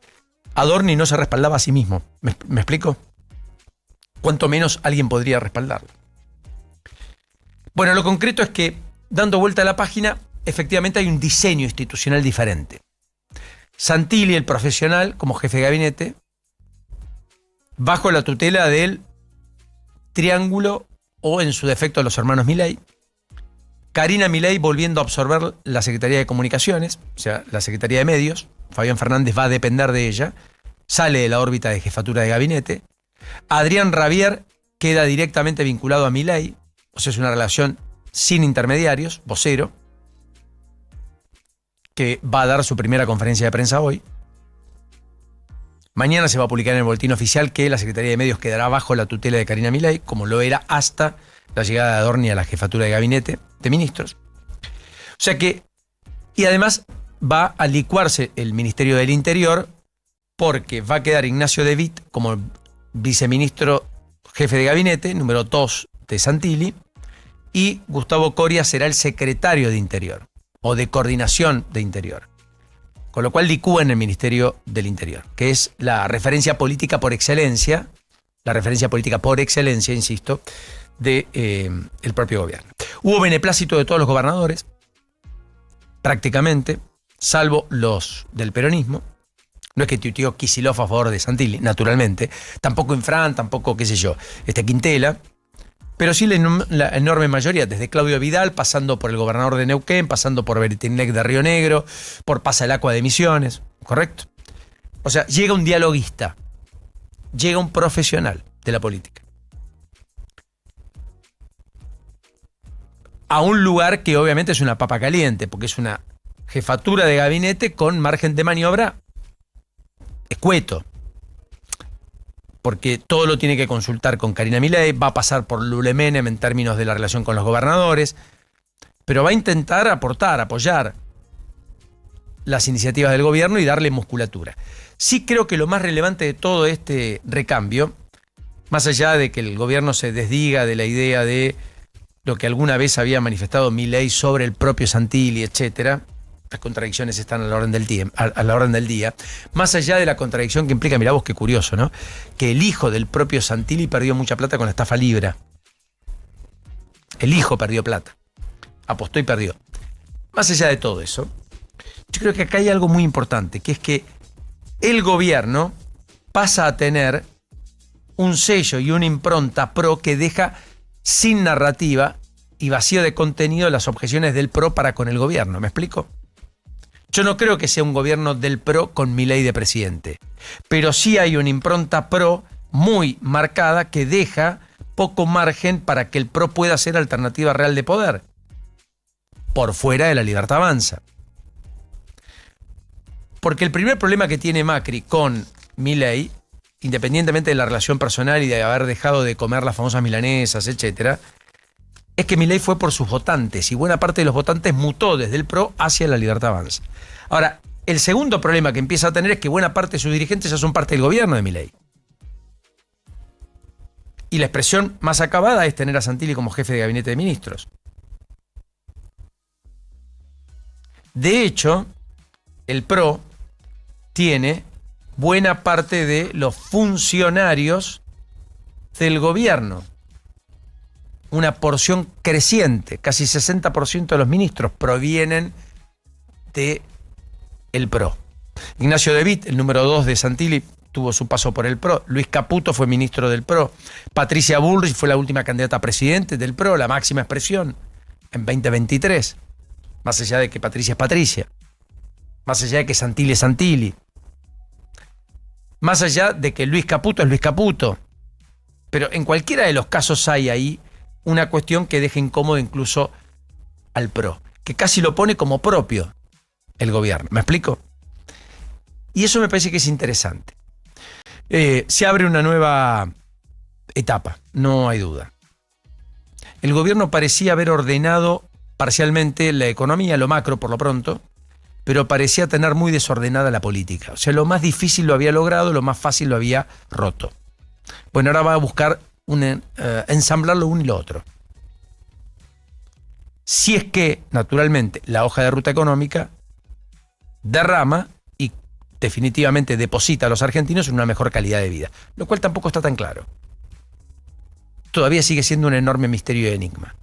Adorni no se respaldaba a sí mismo. ¿Me explico? Cuanto menos alguien podría respaldarlo. Bueno, lo concreto es que, dando vuelta a la página, efectivamente hay un diseño institucional diferente. Santilli, el profesional, como jefe de gabinete, bajo la tutela del triángulo o, en su defecto, los hermanos Milei. Karina Milei volviendo a absorber la Secretaría de Comunicaciones, o sea, la Secretaría de Medios. Fabián Fernández va a depender de ella. Sale de la órbita de jefatura de gabinete. Adrián Rabier queda directamente vinculado a Milei, o sea, es una relación sin intermediarios, vocero, que va a dar su primera conferencia de prensa hoy. Mañana se va a publicar en el boletín oficial que la Secretaría de Medios quedará bajo la tutela de Karina Milei, como lo era hasta la llegada de Adorni a la jefatura de gabinete de ministros. O sea que, y además va a licuarse el Ministerio del Interior, porque va a quedar Ignacio De Witt como viceministro jefe de gabinete, número 2 de Santilli, y Gustavo Coria será el secretario de Interior, o de Coordinación de Interior. Con lo cual licúan el Ministerio del Interior, que es la referencia política por excelencia, insisto, de el propio gobierno. Hubo beneplácito de todos los gobernadores, prácticamente, salvo los del peronismo. No es que tuiteó Kicillof a favor de Santilli, naturalmente. Tampoco Infran, tampoco, qué sé yo, Quintela. Pero sí la enorme mayoría, desde Claudio Vidal, pasando por el gobernador de Neuquén, pasando por Bertinlec de Río Negro, por Pasa el Acua de Misiones, ¿correcto? O sea, llega un dialoguista, llega un profesional de la política a un lugar que obviamente es una papa caliente, porque es una jefatura de gabinete con margen de maniobra escueto, porque todo lo tiene que consultar con Karina Milei, va a pasar por Lule Menem en términos de la relación con los gobernadores, pero va a intentar aportar, apoyar las iniciativas del gobierno y darle musculatura. Sí creo que lo más relevante de todo este recambio, más allá de que el gobierno se desdiga de la idea de lo que alguna vez había manifestado Milei sobre el propio Santilli, etcétera, las contradicciones están a la orden del día, más allá de la contradicción que implica, mirá vos qué curioso, ¿no? Que el hijo del propio Santilli perdió mucha plata con la estafa Libra. El hijo perdió plata. Apostó y perdió. Más allá de todo eso, yo creo que acá hay algo muy importante, que es que el gobierno pasa a tener un sello y una impronta pro que deja sin narrativa y vacío de contenido las objeciones del PRO para con el gobierno. ¿Me explico? Yo no creo que sea un gobierno del PRO con Milei de presidente, pero sí hay una impronta PRO muy marcada que deja poco margen para que el PRO pueda ser alternativa real de poder, por fuera de la Libertad Avanza. Porque el primer problema que tiene Macri con Milei, independientemente de la relación personal y de haber dejado de comer las famosas milanesas, etcétera, es que Milei fue por sus votantes y buena parte de los votantes mutó desde el PRO hacia la Libertad Avanza. Ahora, el segundo problema que empieza a tener es que buena parte de sus dirigentes ya son parte del gobierno de Milei. Y la expresión más acabada es tener a Santilli como jefe de gabinete de ministros. De hecho, el PRO tiene buena parte de los funcionarios del gobierno. Una porción creciente, casi 60% de los ministros provienen de el PRO. Ignacio De Witt, el número 2 de Santilli, tuvo su paso por el PRO. Luis Caputo fue ministro del PRO. Patricia Bullrich fue la última candidata a presidente del PRO, la máxima expresión, en 2023. Más allá de que Patricia es Patricia. Más allá de que Santilli es Santilli. Más allá de que Luis Caputo es Luis Caputo. Pero en cualquiera de los casos hay ahí una cuestión que deja incómodo incluso al PRO, que casi lo pone como propio el gobierno. ¿Me explico? Y eso me parece que es interesante. Se abre una nueva etapa, no hay duda. El gobierno parecía haber ordenado parcialmente la economía, lo macro por lo pronto, pero parecía tener muy desordenada la política. O sea, lo más difícil lo había logrado, lo más fácil lo había roto. Bueno, ahora va a buscar ensamblar lo uno y lo otro. Si es que, naturalmente, la hoja de ruta económica derrama y definitivamente deposita a los argentinos en una mejor calidad de vida, lo cual tampoco está tan claro. Todavía sigue siendo un enorme misterio y enigma.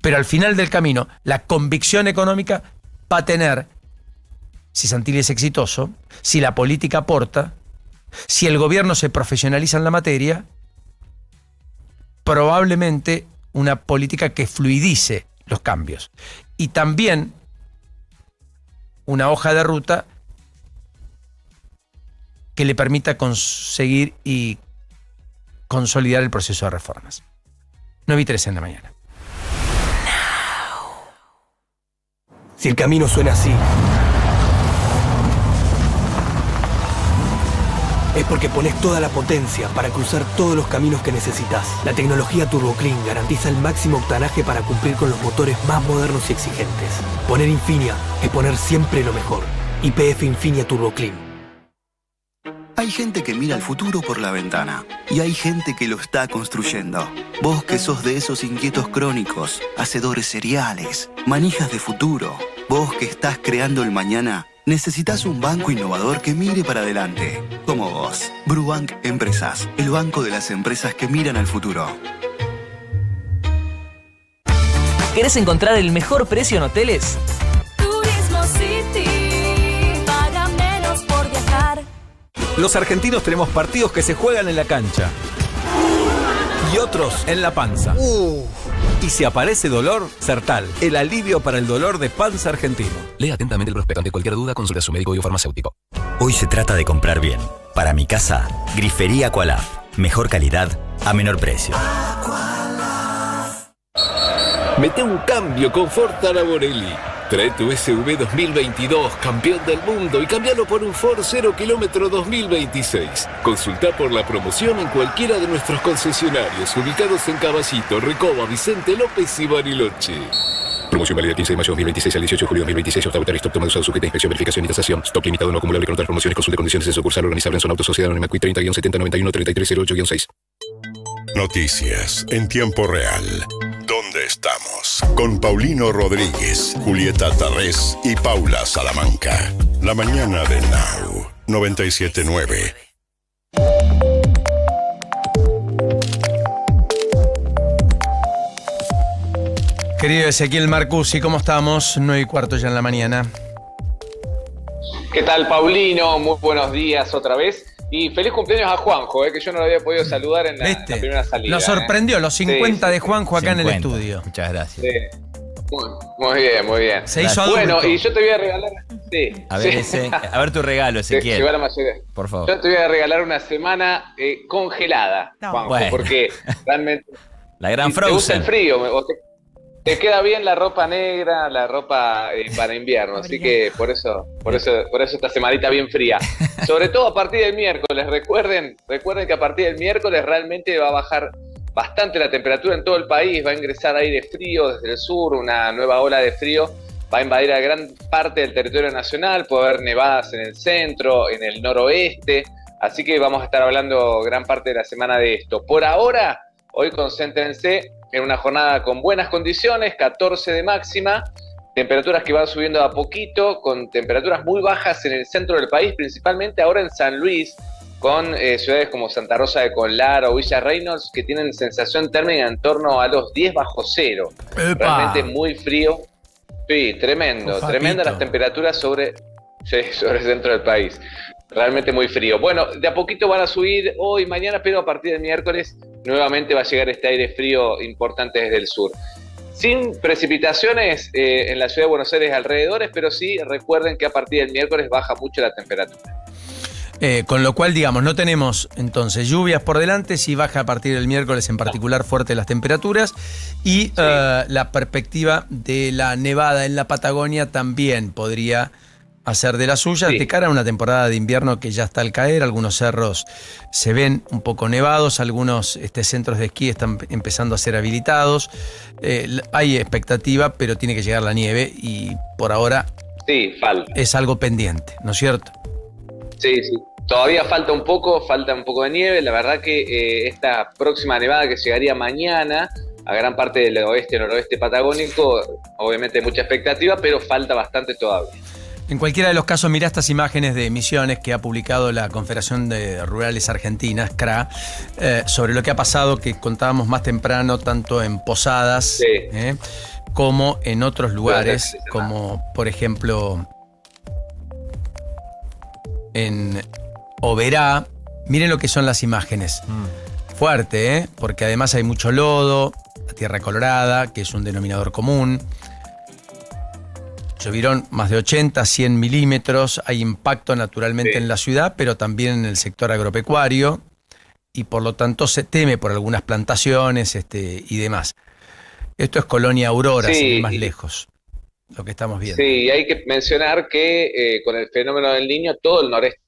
Pero al final del camino, la convicción económica va a tener, si Santilli es exitoso, si la política aporta, si el gobierno se profesionaliza en la materia, probablemente una política que fluidice los cambios. Y también una hoja de ruta que le permita conseguir y consolidar el proceso de reformas. 9:13 en la mañana. Si el camino suena así, es porque pones toda la potencia para cruzar todos los caminos que necesitas. La tecnología Turbo Clean garantiza el máximo octanaje para cumplir con los motores más modernos y exigentes. Poner Infinia es poner siempre lo mejor. YPF Infinia Turbo Clean. Hay gente que mira el futuro por la ventana y hay gente que lo está construyendo. Vos que sos de esos inquietos crónicos, hacedores seriales, manijas de futuro. Vos que estás creando el mañana, necesitas un banco innovador que mire para adelante. Como vos. Brubank Empresas, el banco de las empresas que miran al futuro. ¿Querés encontrar el mejor precio en hoteles? Turismo City, paga menos por viajar. Los argentinos tenemos partidos que se juegan en la cancha y otros en la panza. Y si aparece dolor, Sertal, el alivio para el dolor de panza argentino. Lea atentamente el prospecto. Ante cualquier duda, consulte a su médico y o farmacéutico. Hoy se trata de comprar bien. Para mi casa, Grifería Aqualab. Mejor calidad a menor precio. Mete un cambio con Ford Taraborelli. Trae tu SUV 2022, campeón del mundo, y cámbialo por un Ford 0 km 2026. Consulta por la promoción en cualquiera de nuestros concesionarios, ubicados en Caballito, Recoba, Vicente López y Bariloche. Promoción válida 15 de mayo 2026 al 18 de julio 2026. Autobotar stock tomado usado sujeta a inspección, verificación y tasación. Stock limitado no acumulable con otras promociones. Consulte condiciones en sucursal organizable en Zona Auto Sociedad Anónima CUI 30-7091-3308-6. Noticias en tiempo real. ¿Dónde estamos? Con Paulino Rodríguez, Julieta Tarrés y Paula Salamanca. La mañana de Now 97.9. Querido Ezequiel Marcusi, ¿cómo estamos? 9:15 ya en la mañana. ¿Qué tal, Paulino? Muy buenos días otra vez. Y feliz cumpleaños a Juanjo, que yo no lo había podido saludar en la primera salida. Lo sorprendió, los 50 sí, de Juanjo acá 50. en el estudio. Muchas gracias. Sí. Muy bien, muy bien. Se hizo adulto. Bueno, y yo te voy a regalar... Sí, A ver, sí. a ver tu regalo, Ezequiel. Llegó a la mayoría. Por favor. Yo te voy a regalar una semana congelada, Juanjo, Bueno. porque realmente... La gran ¿Te gusta el Frozen. frío? ¿O te queda bien la ropa negra, la ropa para invierno? Así que por eso esta semanita bien fría. Sobre todo a partir del miércoles. Recuerden que a partir del miércoles realmente va a bajar bastante la temperatura en todo el país. Va a ingresar aire frío desde el sur, una nueva ola de frío. Va a invadir a gran parte del territorio nacional. Puede haber nevadas en el centro, en el noroeste. Así que vamos a estar hablando gran parte de la semana de esto. Por ahora, hoy concéntrense en una jornada con buenas condiciones, 14 de máxima, temperaturas que van subiendo a poquito, con temperaturas muy bajas en el centro del país, principalmente ahora en San Luis, con ciudades como Santa Rosa de Conlar o Villa Reynolds, que tienen sensación térmica en torno a los 10 bajo cero. ¡Epa! Realmente muy frío. Sí, tremendo, Ufapito. tremenda las temperaturas sobre el centro del país. Realmente muy frío. Bueno, de a poquito van a subir hoy, mañana, pero a partir del miércoles nuevamente va a llegar este aire frío importante desde el sur. Sin precipitaciones en la ciudad de Buenos Aires alrededores, pero sí recuerden que a partir del miércoles baja mucho la temperatura. Con lo cual, digamos, no tenemos entonces lluvias por delante, sí baja a partir del miércoles en particular fuerte las temperaturas y la perspectiva de la nevada en la Patagonia también podría hacer de las suyas de cara a una temporada de invierno que ya está al caer. Algunos cerros se ven un poco nevados, algunos centros de esquí están empezando a ser habilitados. Hay expectativa, pero tiene que llegar la nieve y por ahora falta. Es algo pendiente, ¿no es cierto? Sí. Todavía falta un poco de nieve. La verdad que esta próxima nevada que llegaría mañana a gran parte del oeste y noroeste patagónico, obviamente hay mucha expectativa, pero falta bastante todavía. En cualquiera de los casos, mirá estas imágenes de emisiones que ha publicado la Confederación de Rurales Argentinas, CRA, sobre lo que ha pasado, que contábamos más temprano, tanto en Posadas como en otros lugares, como por ejemplo en Oberá. Miren lo que son las imágenes. Fuerte, porque además hay mucho lodo, la tierra colorada, que es un denominador común. Llovieron más de 80, 100 milímetros. Hay impacto naturalmente en la ciudad, pero también en el sector agropecuario. Y por lo tanto se teme por algunas plantaciones y demás. Esto es Colonia Aurora, sin ir más lejos, lo que estamos viendo. Sí, hay que mencionar que con el fenómeno del Niño, todo el noreste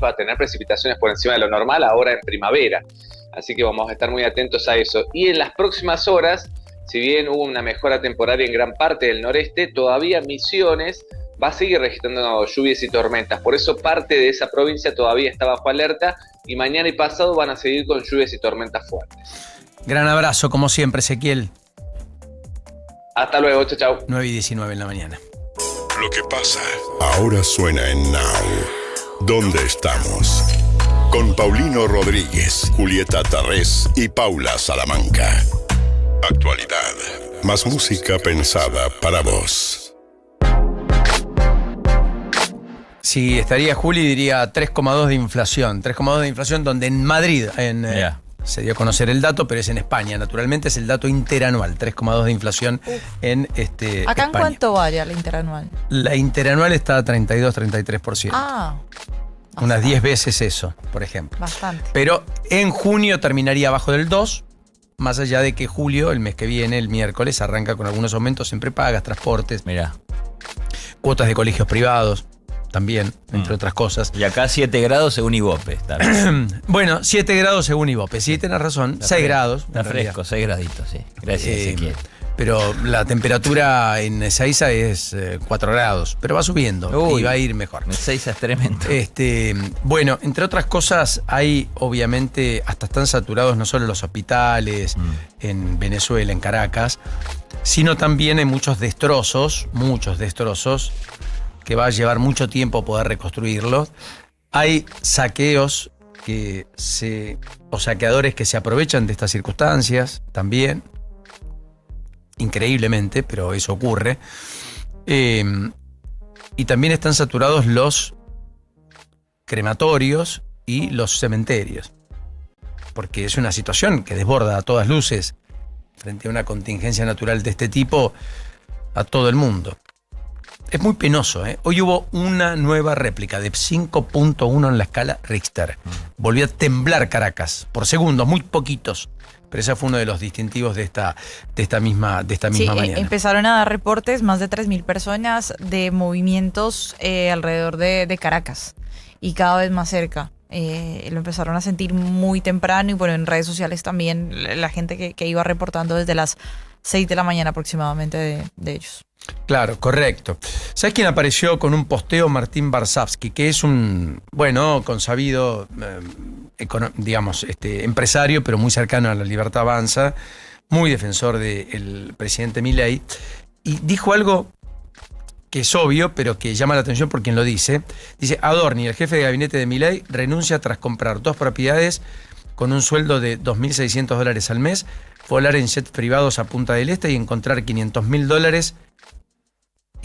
va a tener precipitaciones por encima de lo normal ahora en primavera. Así que vamos a estar muy atentos a eso. Y en las próximas horas, si bien hubo una mejora temporaria en gran parte del noreste, todavía Misiones va a seguir registrando lluvias y tormentas. Por eso parte de esa provincia todavía está bajo alerta y mañana y pasado van a seguir con lluvias y tormentas fuertes. Gran abrazo, como siempre, Ezequiel. Hasta luego, chau. 9:19 en la mañana. Lo que pasa ahora suena en Now. ¿Dónde estamos? Con Paulino Rodríguez, Julieta Tarrés y Paula Salamanca. Actualidad. Más música pensada para vos. Si estaría Juli, diría 3,2 de inflación. 3,2 de inflación, donde en Madrid, se dio a conocer el dato, pero es en España. Naturalmente es el dato interanual. 3,2 de inflación en ¿Acá España. en cuánto varía la interanual? La interanual está a 32-33%. Ah, Unas 10 veces eso, por ejemplo. bastante. Pero en junio terminaría abajo del 2, más allá de que julio, el mes que viene, el miércoles, arranca con algunos aumentos en prepagas, transportes, cuotas de colegios privados, también, entre otras cosas. Y acá 7 grados según Ibope. Bueno, 7 grados según Ibope. Sí, tenés razón. 6 grados. Está fresco, 6 graditos, sí. Gracias, Ezequiel. Pero la temperatura en Ezeiza es 4 grados, pero va subiendo y va a ir mejor. Ezeiza es tremendo. Bueno, entre otras cosas, hay obviamente, hasta están saturados no solo los hospitales en Venezuela, en Caracas, sino también hay muchos destrozos, que va a llevar mucho tiempo poder reconstruirlos. Hay saqueos o saqueadores que se aprovechan de estas circunstancias también. Increíblemente, pero eso ocurre. Y también están saturados los crematorios y los cementerios. Porque es una situación que desborda a todas luces frente a una contingencia natural de este tipo a todo el mundo. Es muy penoso, ¿eh? Hoy hubo una nueva réplica de 5.1 en la escala Richter. Volvió a temblar Caracas por segundos, muy poquitos. Pero ese fue uno de los distintivos de esta misma mañana. Empezaron a dar reportes, más de 3.000 personas, de movimientos alrededor de Caracas y cada vez más cerca. Lo empezaron a sentir muy temprano y bueno, en redes sociales también la gente que iba reportando desde las 6 de la mañana aproximadamente de ellos. Claro, correcto. ¿Sabes quién apareció con un posteo? Martín Barsavsky, que es un, consabido, empresario, pero muy cercano a la Libertad Avanza, muy defensor del presidente Milei, y dijo algo que es obvio, pero que llama la atención por quien lo dice. Dice, Adorni, el jefe de gabinete de Milei, renuncia tras comprar 2 propiedades con un sueldo de $2.600 al mes, volar en jets privados a Punta del Este y encontrar $500,000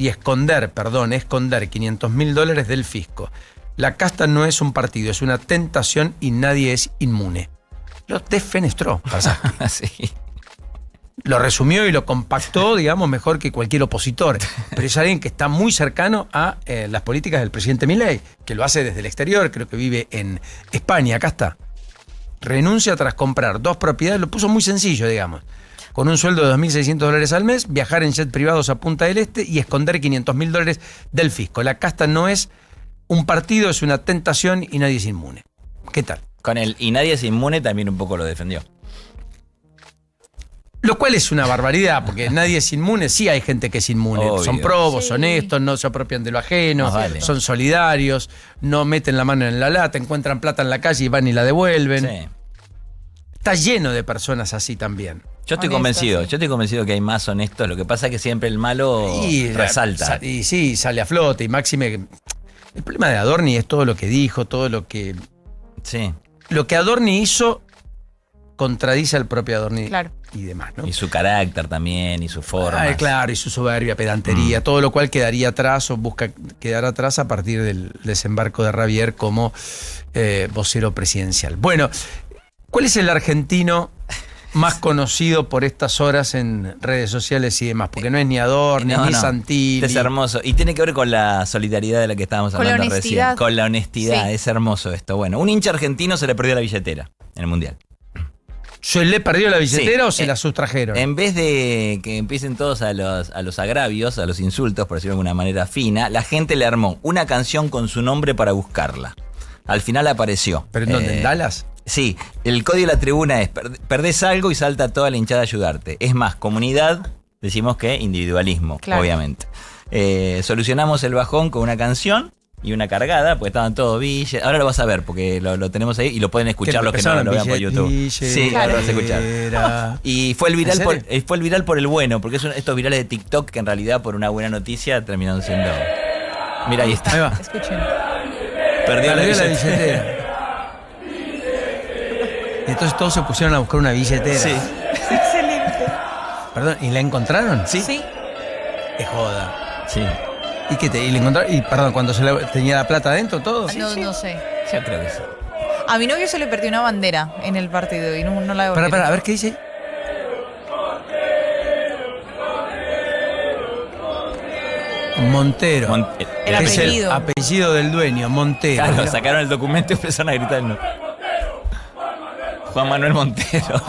y esconder $500,000 del fisco. La casta no es un partido, es una tentación y nadie es inmune. Lo defenestró Barsavsky. Sí. Lo resumió y lo compactó, mejor que cualquier opositor. Pero es alguien que está muy cercano a las políticas del presidente Milei, que lo hace desde el exterior, creo que vive en España, acá está. Renuncia tras comprar 2 propiedades, lo puso muy sencillo, con un sueldo de $2.600 al mes, viajar en jet privados a Punta del Este y esconder $500,000 del fisco. La casta no es un partido, es una tentación y nadie es inmune. ¿Qué tal? Con el y nadie es inmune también un poco lo defendió. Lo cual es una barbaridad, porque nadie es inmune. Sí hay gente que es inmune. Obvio. Son probos, honestos, no se apropian de lo ajeno, son solidarios, no meten la mano en la lata, encuentran plata en la calle y van y la devuelven. Sí. Está lleno de personas así también. Yo estoy convencido que hay más honestos. Lo que pasa es que siempre el malo resalta. Y sí, sale a flote. Y máxime, el problema de Adorni es todo lo que dijo, todo lo que... Sí. Lo que Adorni hizo contradice al propio Adorni. Claro. Y demás, ¿no? Y su carácter también, y su forma. Claro, y su soberbia, pedantería, todo lo cual quedaría atrás o busca quedar atrás a partir del desembarco de Javier como vocero presidencial. Bueno, ¿cuál es el argentino más conocido por estas horas en redes sociales y demás? Porque no es ni Adorni, ni Santilli. Es hermoso. Y tiene que ver con la solidaridad de la que estábamos hablando recién. Con la honestidad. Sí. Es hermoso esto. Bueno, un hincha argentino se le perdió la billetera en el Mundial. ¿Se le perdió la billetera o se la sustrajeron? En vez de que empiecen todos a los agravios, a los insultos, por decirlo de alguna manera fina, la gente le armó una canción con su nombre para buscarla. Al final apareció. ¿Pero en dónde? ¿En Dallas? Sí, el código de la tribuna es perdés algo y salta toda la hinchada a ayudarte. Es más, comunidad, decimos que individualismo, claro. Obviamente. Solucionamos el bajón con una canción y una cargada, porque estaban todos Ville. Ahora lo vas a ver, porque lo tenemos ahí y lo pueden escuchar los que no lo vean por YouTube. Sí, claro. Ahora lo vas a escuchar. Y fue el viral por el bueno, porque son estos virales de TikTok que en realidad por una buena noticia terminaron siendo... Mira, ahí está. Ahí va. Escuchen. Perdió la billetera. Y entonces todos se pusieron a buscar una billetera. Sí. Excelente. Perdón, ¿y la encontraron? Sí. Es joda. Sí. ¿Y le encontraron? Y perdón, cuando tenía la plata adentro, todo. No sé. Yo creo que sí. A mi novio se le perdió una bandera en el partido y no la devolvieron. Para, a ver qué dice. Montero. El apellido. Es el apellido del dueño, Montero. Claro, sacaron el documento y empezaron a gritar no. Juan Manuel Montero.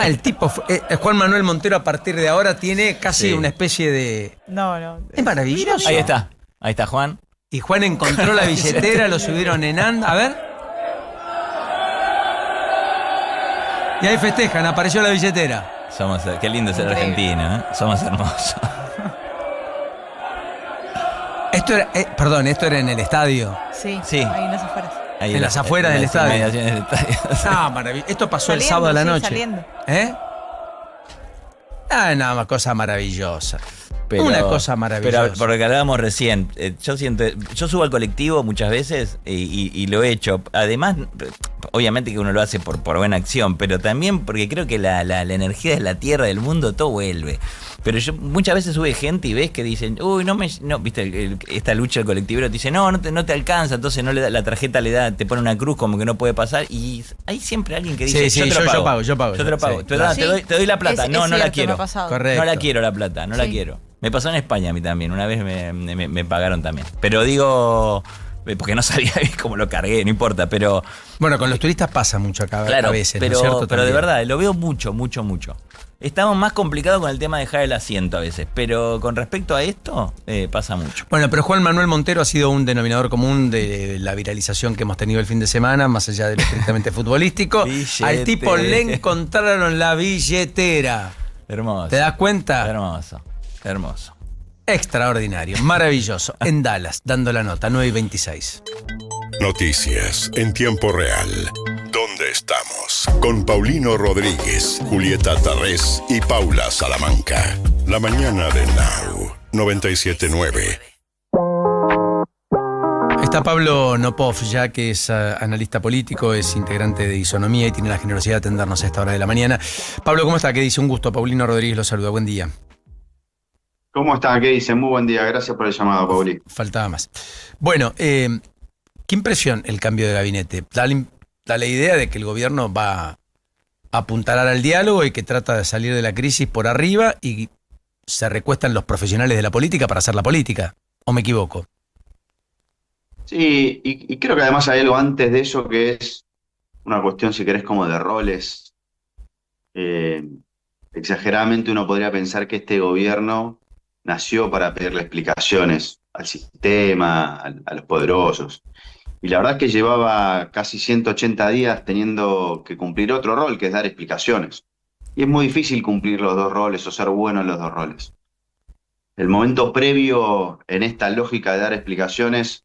El tipo, Juan Manuel Montero a partir de ahora tiene casi una especie de... No. Es maravilloso. Ahí está Juan. Y Juan encontró la billetera, lo subieron en anda. A ver. Y ahí festejan, apareció la billetera. Qué lindo ser argentino, ¿eh? Somos hermosos. Esto era en el estadio. Sí, Sí. ahí en las afueras. Ahí En las afueras del estadio. inmediaciones del estadio. Ah, maravilloso. Esto pasó el Saliendo, sábado a la sí, noche. saliendo. ¿Eh? Nada más cosa maravillosa. Pero- Una cosa maravillosa. Pero por lo que hablábamos recién, yo subo al colectivo muchas veces y lo he hecho. Además, obviamente que uno lo hace por buena acción, pero también porque creo que la energía de la tierra, del mundo, todo vuelve. Pero yo muchas veces sube gente y ves que dicen, uy, no, viste, esta lucha del colectivero te dice, no te alcanza, entonces no le da, la tarjeta te pone una cruz como que no puede pasar, y hay siempre alguien que dice, Sí, yo te lo pago. yo pago. Yo te lo pago. Sí, te claro. doy la plata. Es No la cierto, me quiero. ha pasado. Correcto. No la quiero la plata, no la Sí. quiero. Me pasó en España a mí también, una vez me pagaron también. Pero digo, porque no sabía cómo lo cargué, no importa, pero... Bueno, con los turistas pasa mucho acá Claro, a veces, pero, ¿no es cierto? pero de También. verdad, lo veo mucho. Estamos más complicados con el tema de dejar el asiento a veces, pero con respecto a esto, pasa mucho. Bueno, pero Juan Manuel Montero ha sido un denominador común de la viralización que hemos tenido el fin de semana, más allá de lo estrictamente futbolístico. Al tipo le encontraron la billetera. Hermoso. ¿Te das cuenta? Hermoso. Extraordinario, maravilloso. En Dallas, dando la nota, 9:26. Noticias en tiempo real. ¿Dónde estamos? Con Paulino Rodríguez, Julieta Tarrés y Paula Salamanca. La mañana de Now 97.9. Está Pablo Nopov, ya que es analista político, es integrante de Isonomía y tiene la generosidad de atendernos a esta hora de la mañana. Pablo, ¿cómo está? ¿Qué dice? Un gusto. Paulino Rodríguez lo saluda. Buen día. ¿Cómo está? ¿Qué dice? Muy buen día. Gracias por el llamado, Pauli. Faltaba más. Bueno, ¿qué impresión el cambio de gabinete? Da la idea de que el gobierno va a apuntalar al diálogo y que trata de salir de la crisis por arriba y se recuestan los profesionales de la política para hacer la política. ¿O me equivoco? Sí, y creo que además hay algo antes de eso que es una cuestión, si querés, como de roles. Exageradamente uno podría pensar que este gobierno nació para pedirle explicaciones al sistema, a los poderosos. Y la verdad es que llevaba casi 180 días teniendo que cumplir otro rol, que es dar explicaciones. Y es muy difícil cumplir los dos roles o ser bueno en los dos roles. El momento previo en esta lógica de dar explicaciones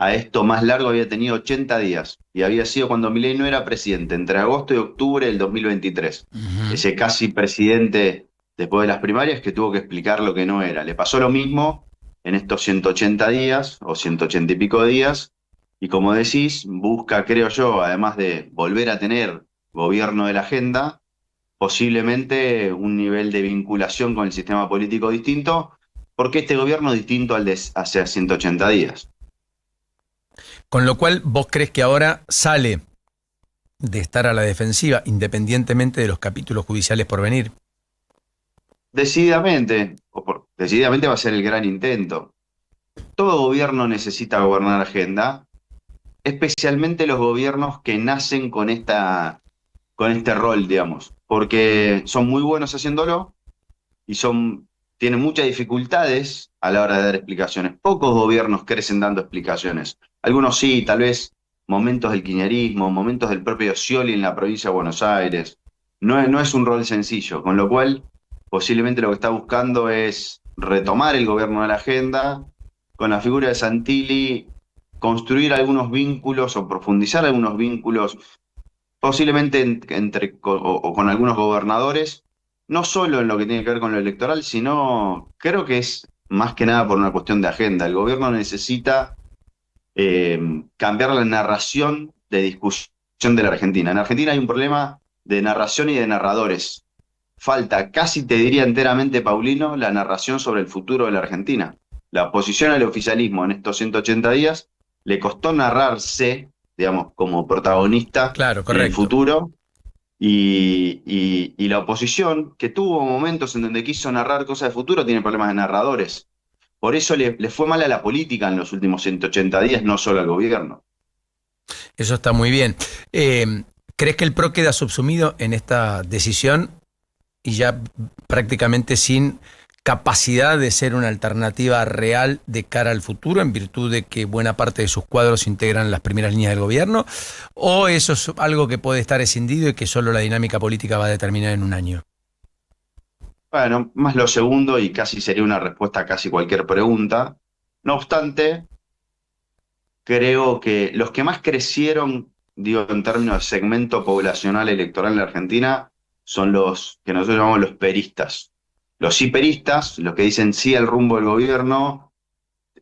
a esto más largo había tenido 80 días y había sido cuando Milei no era presidente, entre agosto y octubre del 2023. Ese casi presidente después de las primarias que tuvo que explicar lo que no era. Le pasó lo mismo en estos 180 días o 180 y pico días y como decís, busca, creo yo, además de volver a tener gobierno de la agenda, posiblemente un nivel de vinculación con el sistema político distinto, porque este gobierno es distinto al de hace 180 días. Con lo cual, ¿vos crees que ahora sale de estar a la defensiva, independientemente de los capítulos judiciales por venir? Decididamente va a ser el gran intento. Todo gobierno necesita gobernar agenda, especialmente los gobiernos que nacen con este rol, digamos, porque son muy buenos haciéndolo y tienen muchas dificultades a la hora de dar explicaciones. Pocos gobiernos crecen dando explicaciones. Algunos sí, tal vez momentos del kirchnerismo, momentos del propio Scioli en la provincia de Buenos Aires. No es un rol sencillo, con lo cual posiblemente lo que está buscando es retomar el gobierno de la agenda, con la figura de Santilli, construir algunos vínculos o profundizar algunos vínculos, posiblemente con algunos gobernadores, no solo en lo que tiene que ver con lo electoral, sino creo que es más que nada por una cuestión de agenda. El gobierno necesita cambiar la narración de discusión de la Argentina. En Argentina hay un problema de narración y de narradores. Falta, casi te diría enteramente, Paulino, la narración sobre el futuro de la Argentina. La oposición al oficialismo en estos 180 días le costó narrarse, digamos, como protagonista en el futuro. Y la oposición, que tuvo momentos en donde quiso narrar cosas de futuro, tiene problemas de narradores. Por eso le fue mal a la política en los últimos 180 días, no solo al gobierno. Eso está muy bien. ¿Crees que el PRO queda subsumido en esta decisión y ya prácticamente sin capacidad de ser una alternativa real de cara al futuro en virtud de que buena parte de sus cuadros integran las primeras líneas del gobierno? ¿O eso es algo que puede estar escindido y que solo la dinámica política va a determinar en un año? Bueno, más lo segundo y casi sería una respuesta a casi cualquier pregunta. No obstante, creo que los que más crecieron, digo, en términos de segmento poblacional electoral en la Argentina, son los que nosotros llamamos los peristas. Los hiperistas, los que dicen sí al rumbo del gobierno,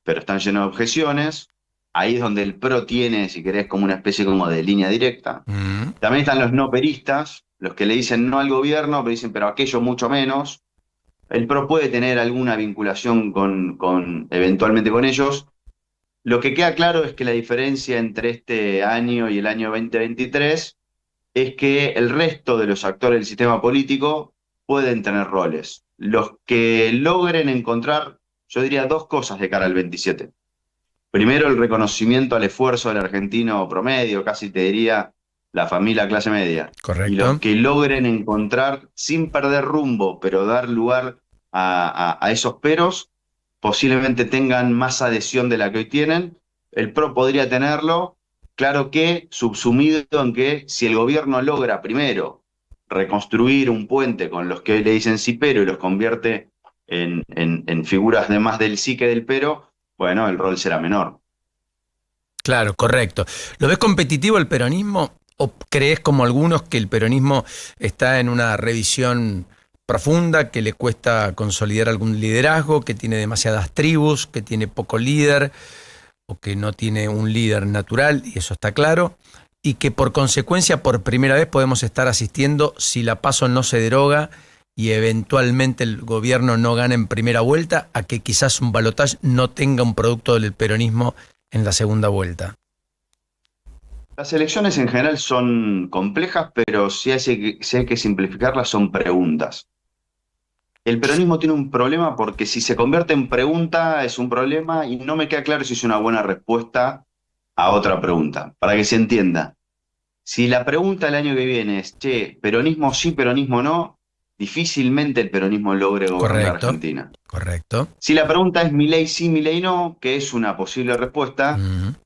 pero están llenos de objeciones. Ahí es donde el PRO tiene, si querés, como una especie como de línea directa. También están los no peristas, los que le dicen no al gobierno, pero dicen, pero aquello mucho menos. El PRO puede tener alguna vinculación eventualmente con ellos. Lo que queda claro es que la diferencia entre este año y el año 2023 es que el resto de los actores del sistema político pueden tener roles. Los que logren encontrar, yo diría, dos cosas de cara al 27. Primero, el reconocimiento al esfuerzo del argentino promedio, casi te diría la familia clase media. Correcto. Y los que logren encontrar, sin perder rumbo, pero dar lugar a esos peros, posiblemente tengan más adhesión de la que hoy tienen. El PRO podría tenerlo, claro que subsumido en que si el gobierno logra primero reconstruir un puente con los que hoy le dicen sí pero y los convierte en figuras de más del sí que del pero, bueno, el rol será menor. Claro, correcto. ¿Lo ves competitivo el peronismo o crees como algunos que el peronismo está en una revisión profunda, que le cuesta consolidar algún liderazgo, que tiene demasiadas tribus, que tiene poco líder o que no tiene un líder natural, y eso está claro, y que por consecuencia por primera vez podemos estar asistiendo, si la PASO no se deroga y eventualmente el gobierno no gana en primera vuelta, a que quizás un balotaje no tenga un producto del peronismo en la segunda vuelta? Las elecciones en general son complejas, pero si hay que simplificarlas, son preguntas. El peronismo tiene un problema porque si se convierte en pregunta es un problema y no me queda claro si es una buena respuesta a otra pregunta. Para que se entienda, si la pregunta el año que viene es, che, peronismo sí, peronismo no, difícilmente el peronismo logre gobernar Argentina. Correcto. Si la pregunta es Milei sí, Milei no, que es una posible respuesta,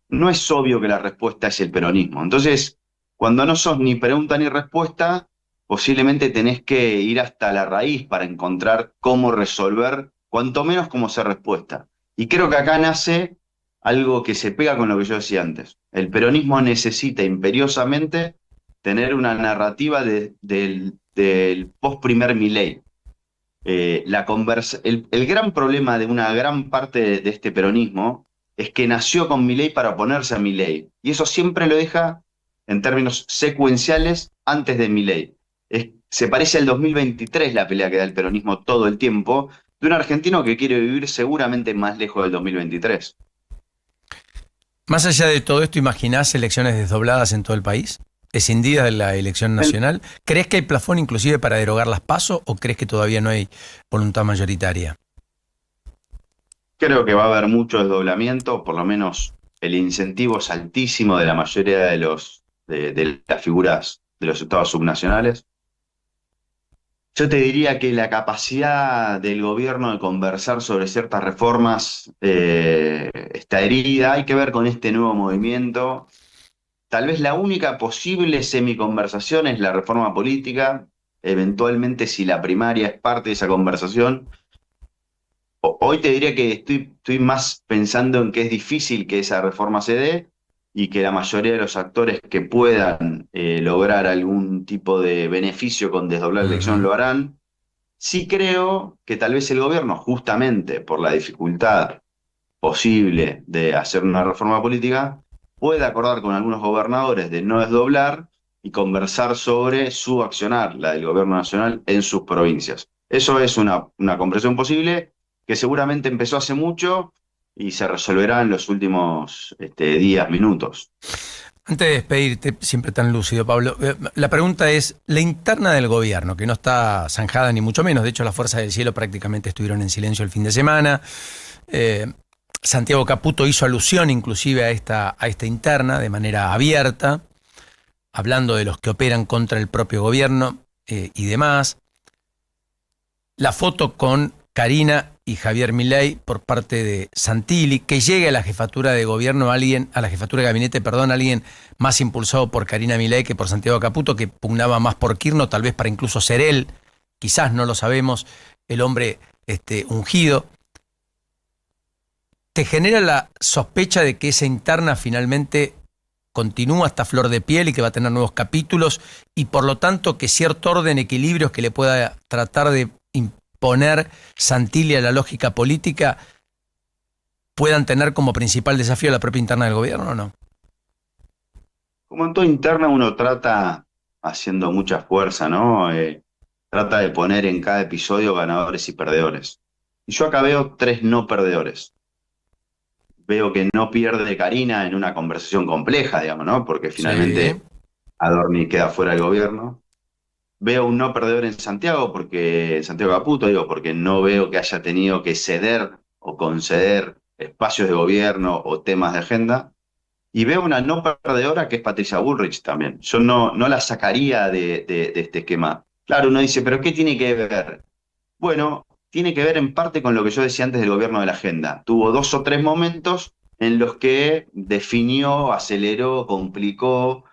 no es obvio que la respuesta es el peronismo. Entonces, cuando no sos ni pregunta ni respuesta, posiblemente tenés que ir hasta la raíz para encontrar cómo resolver, cuanto menos cómo ser respuesta. Y creo que acá nace algo que se pega con lo que yo decía antes. El peronismo necesita imperiosamente tener una narrativa del post-primer Milei. El gran problema de una gran parte de este peronismo es que nació con Milei para oponerse a Milei. Y eso siempre lo deja, en términos secuenciales, antes de Milei. Se parece al 2023 la pelea que da el peronismo todo el tiempo, de un argentino que quiere vivir seguramente más lejos del 2023. Más allá de todo esto, ¿imaginás elecciones desdobladas en todo el país? ¿Escindidas de la elección nacional? ¿Crees que hay plafón inclusive para derogar las PASO o crees que todavía no hay voluntad mayoritaria? Creo que va a haber mucho desdoblamiento, por lo menos el incentivo es altísimo de la mayoría de las figuras de los estados subnacionales. Yo te diría que la capacidad del gobierno de conversar sobre ciertas reformas está herida. Hay que ver con este nuevo movimiento. Tal vez la única posible semiconversación es la reforma política. Eventualmente, si la primaria es parte de esa conversación. Hoy te diría que estoy más pensando en que es difícil que esa reforma se dé y que la mayoría de los actores que puedan lograr algún tipo de beneficio con desdoblar la elección lo harán. Sí creo que tal vez el gobierno, justamente por la dificultad posible de hacer una reforma política, pueda acordar con algunos gobernadores de no desdoblar y conversar sobre su accionar, la del gobierno nacional, en sus provincias. Eso es una comprensión posible que seguramente empezó hace mucho y se resolverá en los últimos días, minutos. Antes de despedirte, siempre tan lúcido, Pablo, la pregunta es, la interna del gobierno, que no está zanjada ni mucho menos, de hecho las fuerzas del cielo prácticamente estuvieron en silencio el fin de semana, Santiago Caputo hizo alusión inclusive a esta interna de manera abierta, hablando de los que operan contra el propio gobierno y demás. La foto con Karina y Javier Milei por parte de Santilli, que llegue a la jefatura de gobierno a la jefatura de gabinete, alguien más impulsado por Karina Milei que por Santiago Caputo, que pugnaba más por Kirchner, tal vez para incluso ser él quizás no lo sabemos, el hombre ungido. ¿Te genera la sospecha de que esa interna finalmente continúa hasta flor de piel y que va a tener nuevos capítulos y por lo tanto que cierto orden, equilibrios que le pueda tratar de imponer Santilli a la lógica política puedan tener como principal desafío la propia interna del gobierno o no? Como en toda interna uno trata, haciendo mucha fuerza, ¿no? Trata de poner en cada episodio ganadores y perdedores. Y yo acá veo 3 no perdedores. Veo que no pierde Karina en una conversación compleja, digamos, ¿no? Porque finalmente Adorni queda fuera del gobierno. Veo un no perdedor en Santiago, Santiago Caputo, porque no veo que haya tenido que ceder o conceder espacios de gobierno o temas de agenda. Y veo una no perdedora que es Patricia Bullrich también. Yo no la sacaría de este esquema. Claro, uno dice, ¿pero qué tiene que ver? Bueno, tiene que ver en parte con lo que yo decía antes del gobierno de la agenda. Tuvo 2 o 3 momentos en los que definió, aceleró, complicó,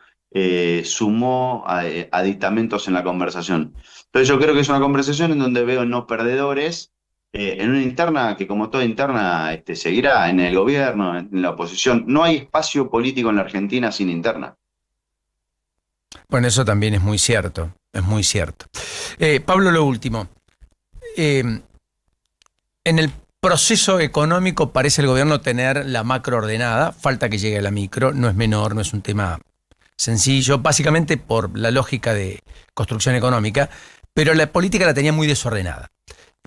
sumó aditamentos en la conversación. Entonces yo creo que es una conversación en donde veo no perdedores, en una interna que como toda interna seguirá en el gobierno, en la oposición. No hay espacio político en la Argentina sin interna. Bueno, eso también es muy cierto, es muy cierto. Pablo, lo último. En el proceso económico parece el gobierno tener la macro ordenada, falta que llegue a la micro, no es menor, no es un tema sencillo, básicamente por la lógica de construcción económica, pero la política la tenía muy desordenada.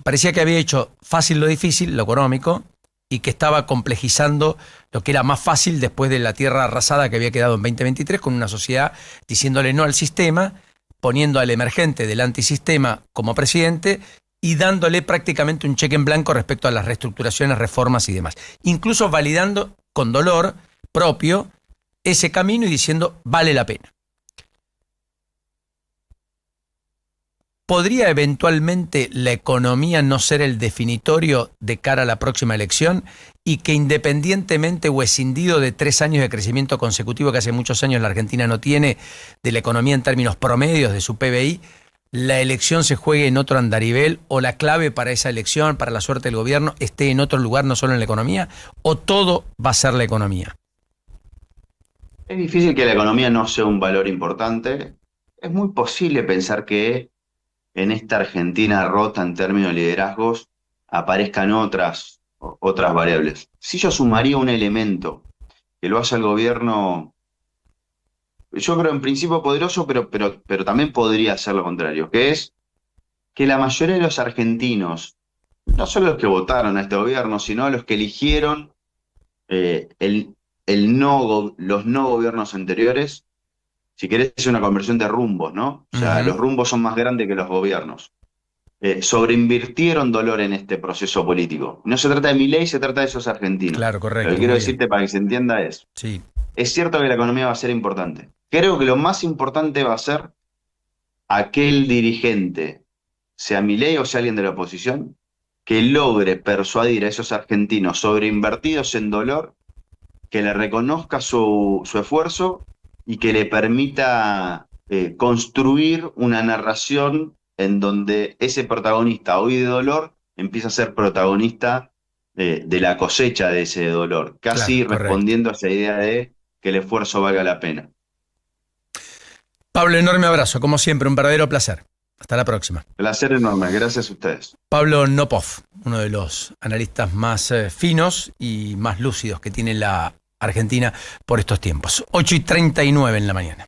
Parecía que había hecho fácil lo difícil, lo económico, y que estaba complejizando lo que era más fácil después de la tierra arrasada que había quedado en 2023 con una sociedad diciéndole no al sistema, poniendo al emergente del antisistema como presidente y dándole prácticamente un cheque en blanco respecto a las reestructuraciones, reformas y demás. Incluso validando con dolor propio ese camino y diciendo vale la pena. ¿Podría eventualmente la economía no ser el definitorio de cara a la próxima elección y que independientemente o escindido de 3 años de crecimiento consecutivo que hace muchos años la Argentina no tiene de la economía en términos promedios de su PBI, la elección se juegue en otro andarivel o la clave para esa elección, para la suerte del gobierno, esté en otro lugar, no solo en la economía, o todo va a ser la economía? Es difícil que la economía no sea un valor importante. Es muy posible pensar que en esta Argentina rota en términos de liderazgos aparezcan otras variables. Si yo sumaría un elemento que lo hace el gobierno, yo creo en principio poderoso, pero también podría ser lo contrario, que es que la mayoría de los argentinos, no solo los que votaron a este gobierno, sino los que eligieron los no gobiernos anteriores, si querés es una conversión de rumbos, ¿no? O sea, los rumbos son más grandes que los gobiernos. Sobreinvirtieron dolor en este proceso político. No se trata de Milei, se trata de esos argentinos. Claro, correcto. Lo que quiero decirte para que se entienda es, es cierto que la economía va a ser importante. Creo que lo más importante va a ser aquel dirigente, sea Milei o sea alguien de la oposición, que logre persuadir a esos argentinos sobreinvertidos en dolor, que le reconozca su esfuerzo y que le permita construir una narración en donde ese protagonista hoy de dolor empieza a ser protagonista de la cosecha de ese dolor, casi claro, respondiendo a esa idea de que el esfuerzo valga la pena. Pablo, enorme abrazo, como siempre, un verdadero placer. Hasta la próxima. Placer enorme, gracias a ustedes. Pablo Nopov, uno de los analistas más finos y más lúcidos que tiene la Argentina por estos tiempos. 8:39 en la mañana.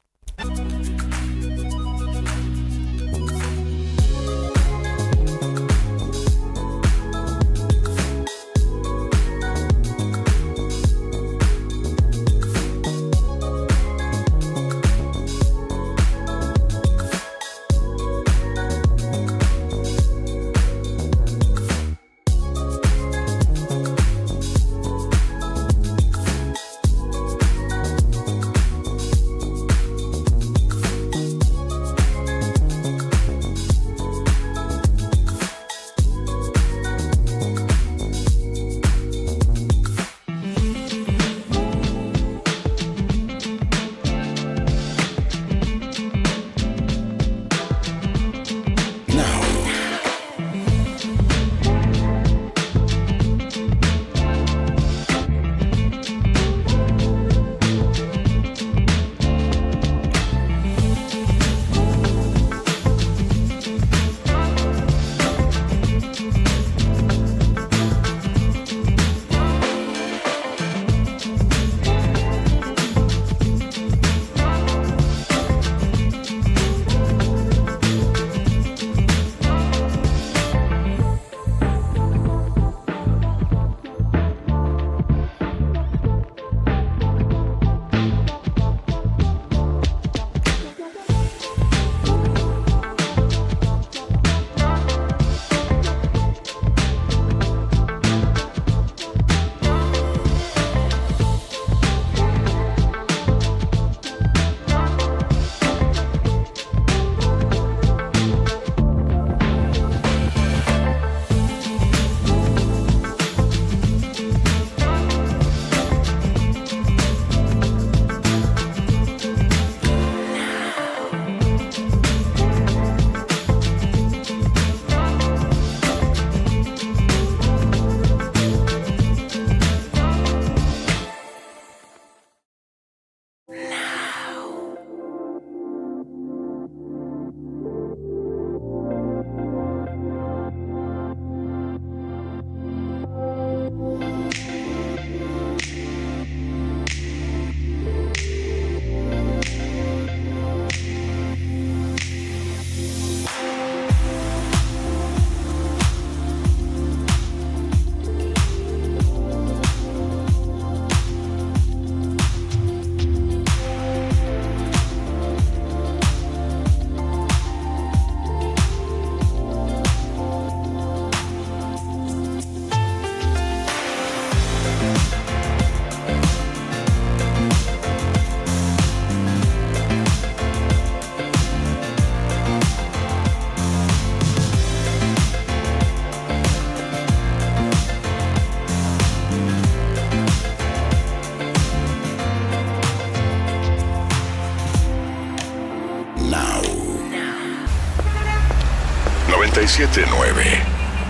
979.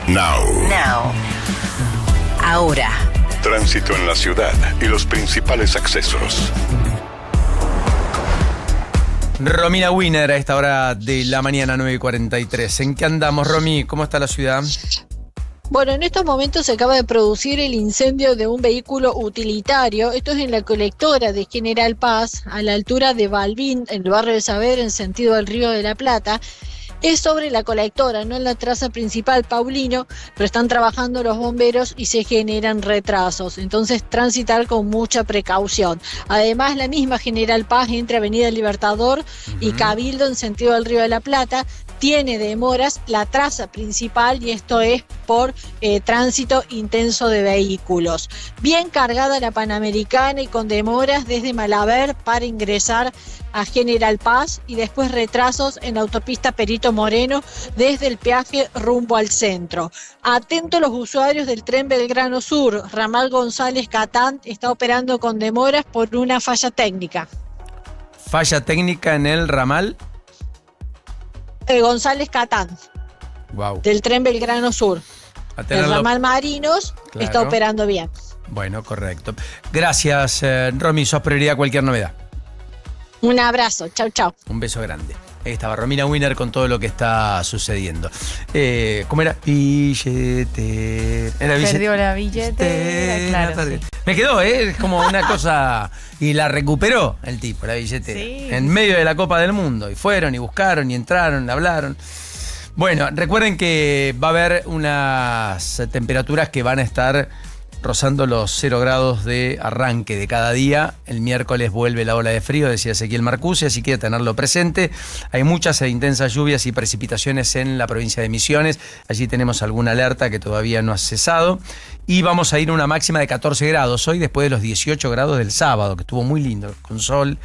Now. Ahora. Tránsito en la ciudad y los principales accesos. Romina Wiener a esta hora de la mañana, 9:43. ¿En qué andamos, Romy? ¿Cómo está la ciudad? Bueno, en estos momentos se acaba de producir el incendio de un vehículo utilitario. Esto es en la colectora de General Paz, a la altura de Balbín, en el barrio de Saavedra, en sentido del Río de la Plata. Es sobre la colectora, no en la traza principal, Paulino, pero están trabajando los bomberos y se generan retrasos. Entonces, transitar con mucha precaución. Además, la misma General Paz entre Avenida Libertador y Cabildo en sentido del Río de la Plata. Tiene demoras la traza principal y esto es por tránsito intenso de vehículos. Bien cargada la Panamericana y con demoras desde Malaber para ingresar a General Paz y después retrasos en la autopista Perito Moreno desde el peaje rumbo al centro. Atentos los usuarios del tren Belgrano Sur, ramal González Catán está operando con demoras por una falla técnica. ¿Falla técnica en el ramal? González Catán, wow. Del tren Belgrano Sur. El ramal Marinos claro. Está operando bien. Bueno, correcto. Gracias, Romy, sos prioridad cualquier novedad. Un abrazo, chau, chau. Un beso grande. Ahí estaba Romina Wiener con todo lo que está sucediendo. ¿Cómo era? Billetera. Perdió la billetera, claro. Sí. Me quedó, es como una cosa... Y la recuperó el tipo, la billetera. Sí. En medio de la Copa del Mundo. Y fueron, y buscaron, y entraron, hablaron. Bueno, recuerden que va a haber unas temperaturas que van a estar rozando los 0 grados de arranque de cada día. El miércoles vuelve la ola de frío, decía Ezequiel Marcucci, así que tenerlo presente. Hay muchas e intensas lluvias y precipitaciones en la provincia de Misiones. Allí tenemos alguna alerta que todavía no ha cesado. Y vamos a ir a una máxima de 14 grados hoy, después de los 18 grados del sábado, que estuvo muy lindo, con sol.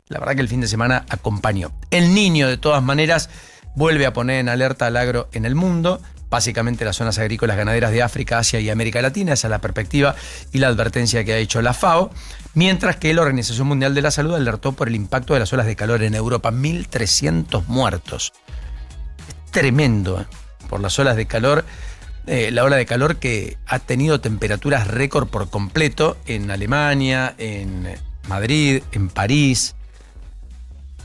La verdad que el fin de semana acompañó. El Niño, de todas maneras, vuelve a poner en alerta al agro en el mundo. Básicamente las zonas agrícolas ganaderas de África, Asia y América Latina. Esa es la perspectiva y la advertencia que ha hecho la FAO. Mientras que la Organización Mundial de la Salud alertó por el impacto de las olas de calor en Europa. 1.300 muertos. Es tremendo, por las olas de calor. La ola de calor que ha tenido temperaturas récord por completo en Alemania, en Madrid, en París.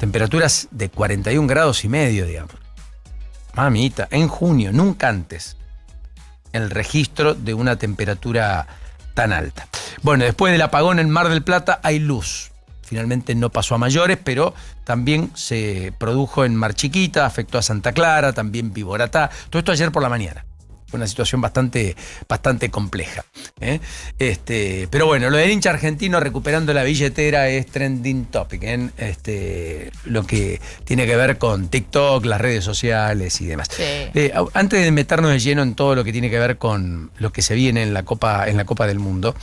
Temperaturas de 41 grados y medio, digamos. Mamita, en junio, nunca antes, el registro de una temperatura tan alta. Bueno, después del apagón en Mar del Plata hay luz. Finalmente no pasó a mayores, pero también se produjo en Mar Chiquita, afectó a Santa Clara, también Viboratá. Todo esto ayer por la mañana. Una situación bastante compleja. Pero bueno, lo del hincha argentino recuperando la billetera es trending topic en lo que tiene que ver con TikTok, las redes sociales y demás. Sí. Antes de meternos de lleno en todo lo que tiene que ver con lo que se viene en la Copa del Mundo,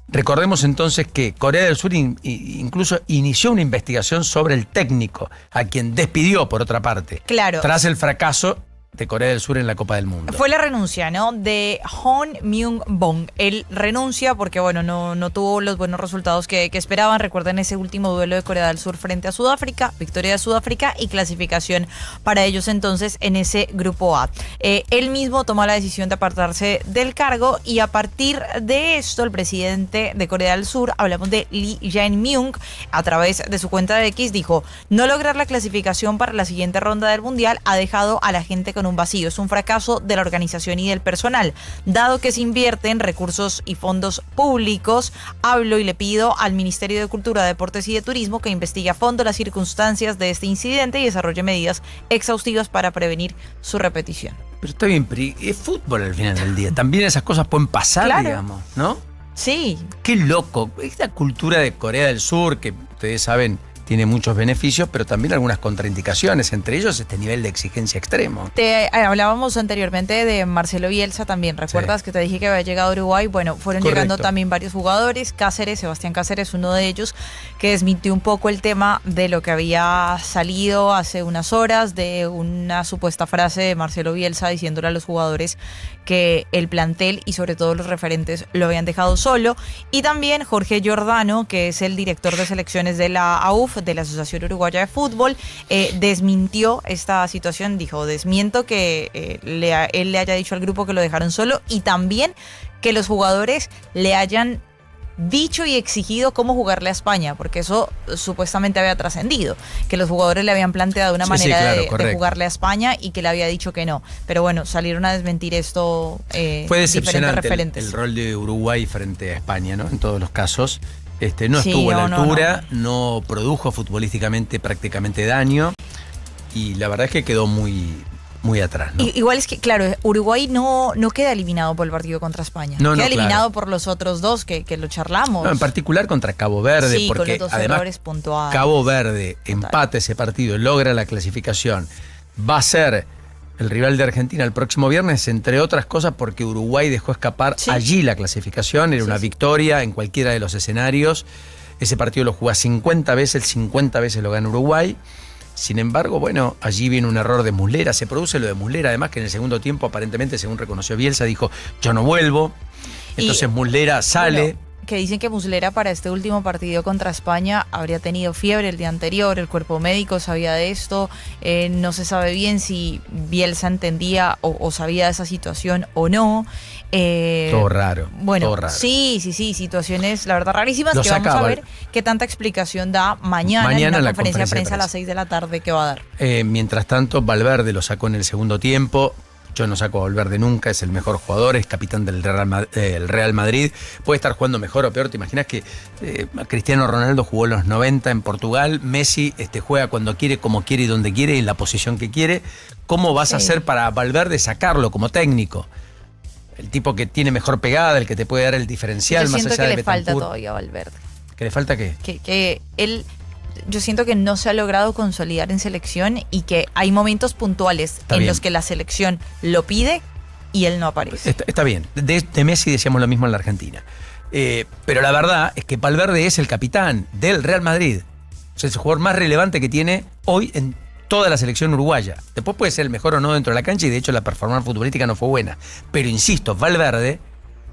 recordemos entonces que Corea del Sur incluso inició una investigación sobre el técnico, a quien despidió por otra parte. Claro. Tras el fracaso de Corea del Sur en la Copa del Mundo. Fue la renuncia, ¿no? De Hon Myung-bong. Él renuncia porque, bueno, no tuvo los buenos resultados que esperaban. Recuerden ese último duelo de Corea del Sur frente a Sudáfrica, victoria de Sudáfrica y clasificación para ellos entonces en ese grupo A. Él mismo tomó la decisión de apartarse del cargo y a partir de esto el presidente de Corea del Sur, hablamos de Lee Jae-myung, a través de su cuenta de X dijo: no lograr la clasificación para la siguiente ronda del Mundial ha dejado a la gente con un vacío. Es un fracaso de la organización y del personal. Dado que se invierten recursos y fondos públicos, hablo y le pido al Ministerio de Cultura, Deportes y de Turismo que investigue a fondo las circunstancias de este incidente y desarrolle medidas exhaustivas para prevenir su repetición. Pero está bien, pero es fútbol al final del día. También esas cosas pueden pasar, claro, digamos, ¿no? Sí. Qué loco. Esta cultura de Corea del Sur, que ustedes saben, tiene muchos beneficios, pero también algunas contraindicaciones, entre ellos este nivel de exigencia extremo. Hablábamos anteriormente de Marcelo Bielsa también, ¿recuerdas? Sí. Que te dije que había llegado a Uruguay? Bueno, fueron Correcto. Llegando también varios jugadores, Sebastián Cáceres, uno de ellos, que desmintió un poco el tema de lo que había salido hace unas horas, de una supuesta frase de Marcelo Bielsa diciéndole a los jugadores que el plantel y sobre todo los referentes lo habían dejado solo. Y también Jorge Giordano, que es el director de selecciones de la AUF, de la Asociación Uruguaya de Fútbol, desmintió esta situación, dijo, desmiento que él le haya dicho al grupo que lo dejaron solo y también que los jugadores le hayan dicho y exigido cómo jugarle a España, porque eso supuestamente había trascendido, que los jugadores le habían planteado una manera de jugarle a España y que le había dicho que no. Pero bueno, salieron a desmentir esto Fue decepcionante referentes. el rol de Uruguay frente a España, ¿no? En todos los casos. No estuvo a la altura, no produjo futbolísticamente prácticamente daño y la verdad es que quedó muy atrás, ¿no? Igual es que, claro, Uruguay no queda eliminado por el partido contra España. Queda eliminado por los otros dos que lo charlamos. No, en particular contra Cabo Verde, porque con los además errores puntuales. Cabo Verde empata ese partido, logra la clasificación. Va a ser el rival de Argentina el próximo viernes, entre otras cosas porque Uruguay dejó escapar allí la clasificación. Era una victoria en cualquiera de los escenarios. Ese partido lo juega 50 veces, 50 veces lo gana Uruguay. Sin embargo, bueno, allí viene un error de Muslera, se produce lo de Muslera, además que en el segundo tiempo, aparentemente, según reconoció Bielsa, dijo, yo no vuelvo. Entonces Muslera sale. Bueno, que dicen que Muslera para este último partido contra España habría tenido fiebre el día anterior, el cuerpo médico sabía de esto, no se sabe bien si Bielsa entendía o sabía de esa situación o no. Todo raro. Bueno, todo raro. sí, situaciones, la verdad, rarísimas, que vamos a ver qué tanta explicación da mañana en una conferencia de prensa a las 6 de la tarde que va a dar. Mientras tanto, Valverde lo sacó en el segundo tiempo. Yo no saco a Valverde nunca, es el mejor jugador, es capitán del Real Madrid. Puede estar jugando mejor o peor. ¿Te imaginas que Cristiano Ronaldo jugó en los 90 en Portugal? Messi juega cuando quiere, como quiere y donde quiere y en la posición que quiere. ¿Cómo vas a hacer para Valverde sacarlo como técnico? El tipo que tiene mejor pegada, el que te puede dar el diferencial más allá de Betancourt. Yo siento que le falta todavía a Valverde. ¿Que le falta qué? Que él... Yo siento que no se ha logrado consolidar en selección y que hay momentos puntuales en los que la selección lo pide y él no aparece. Está bien. De Messi decíamos lo mismo en la Argentina. Pero la verdad es que Valverde es el capitán del Real Madrid. O sea, es el jugador más relevante que tiene hoy en toda la selección uruguaya. Después puede ser el mejor o no dentro de la cancha y de hecho la performance futbolística no fue buena. Pero insisto, Valverde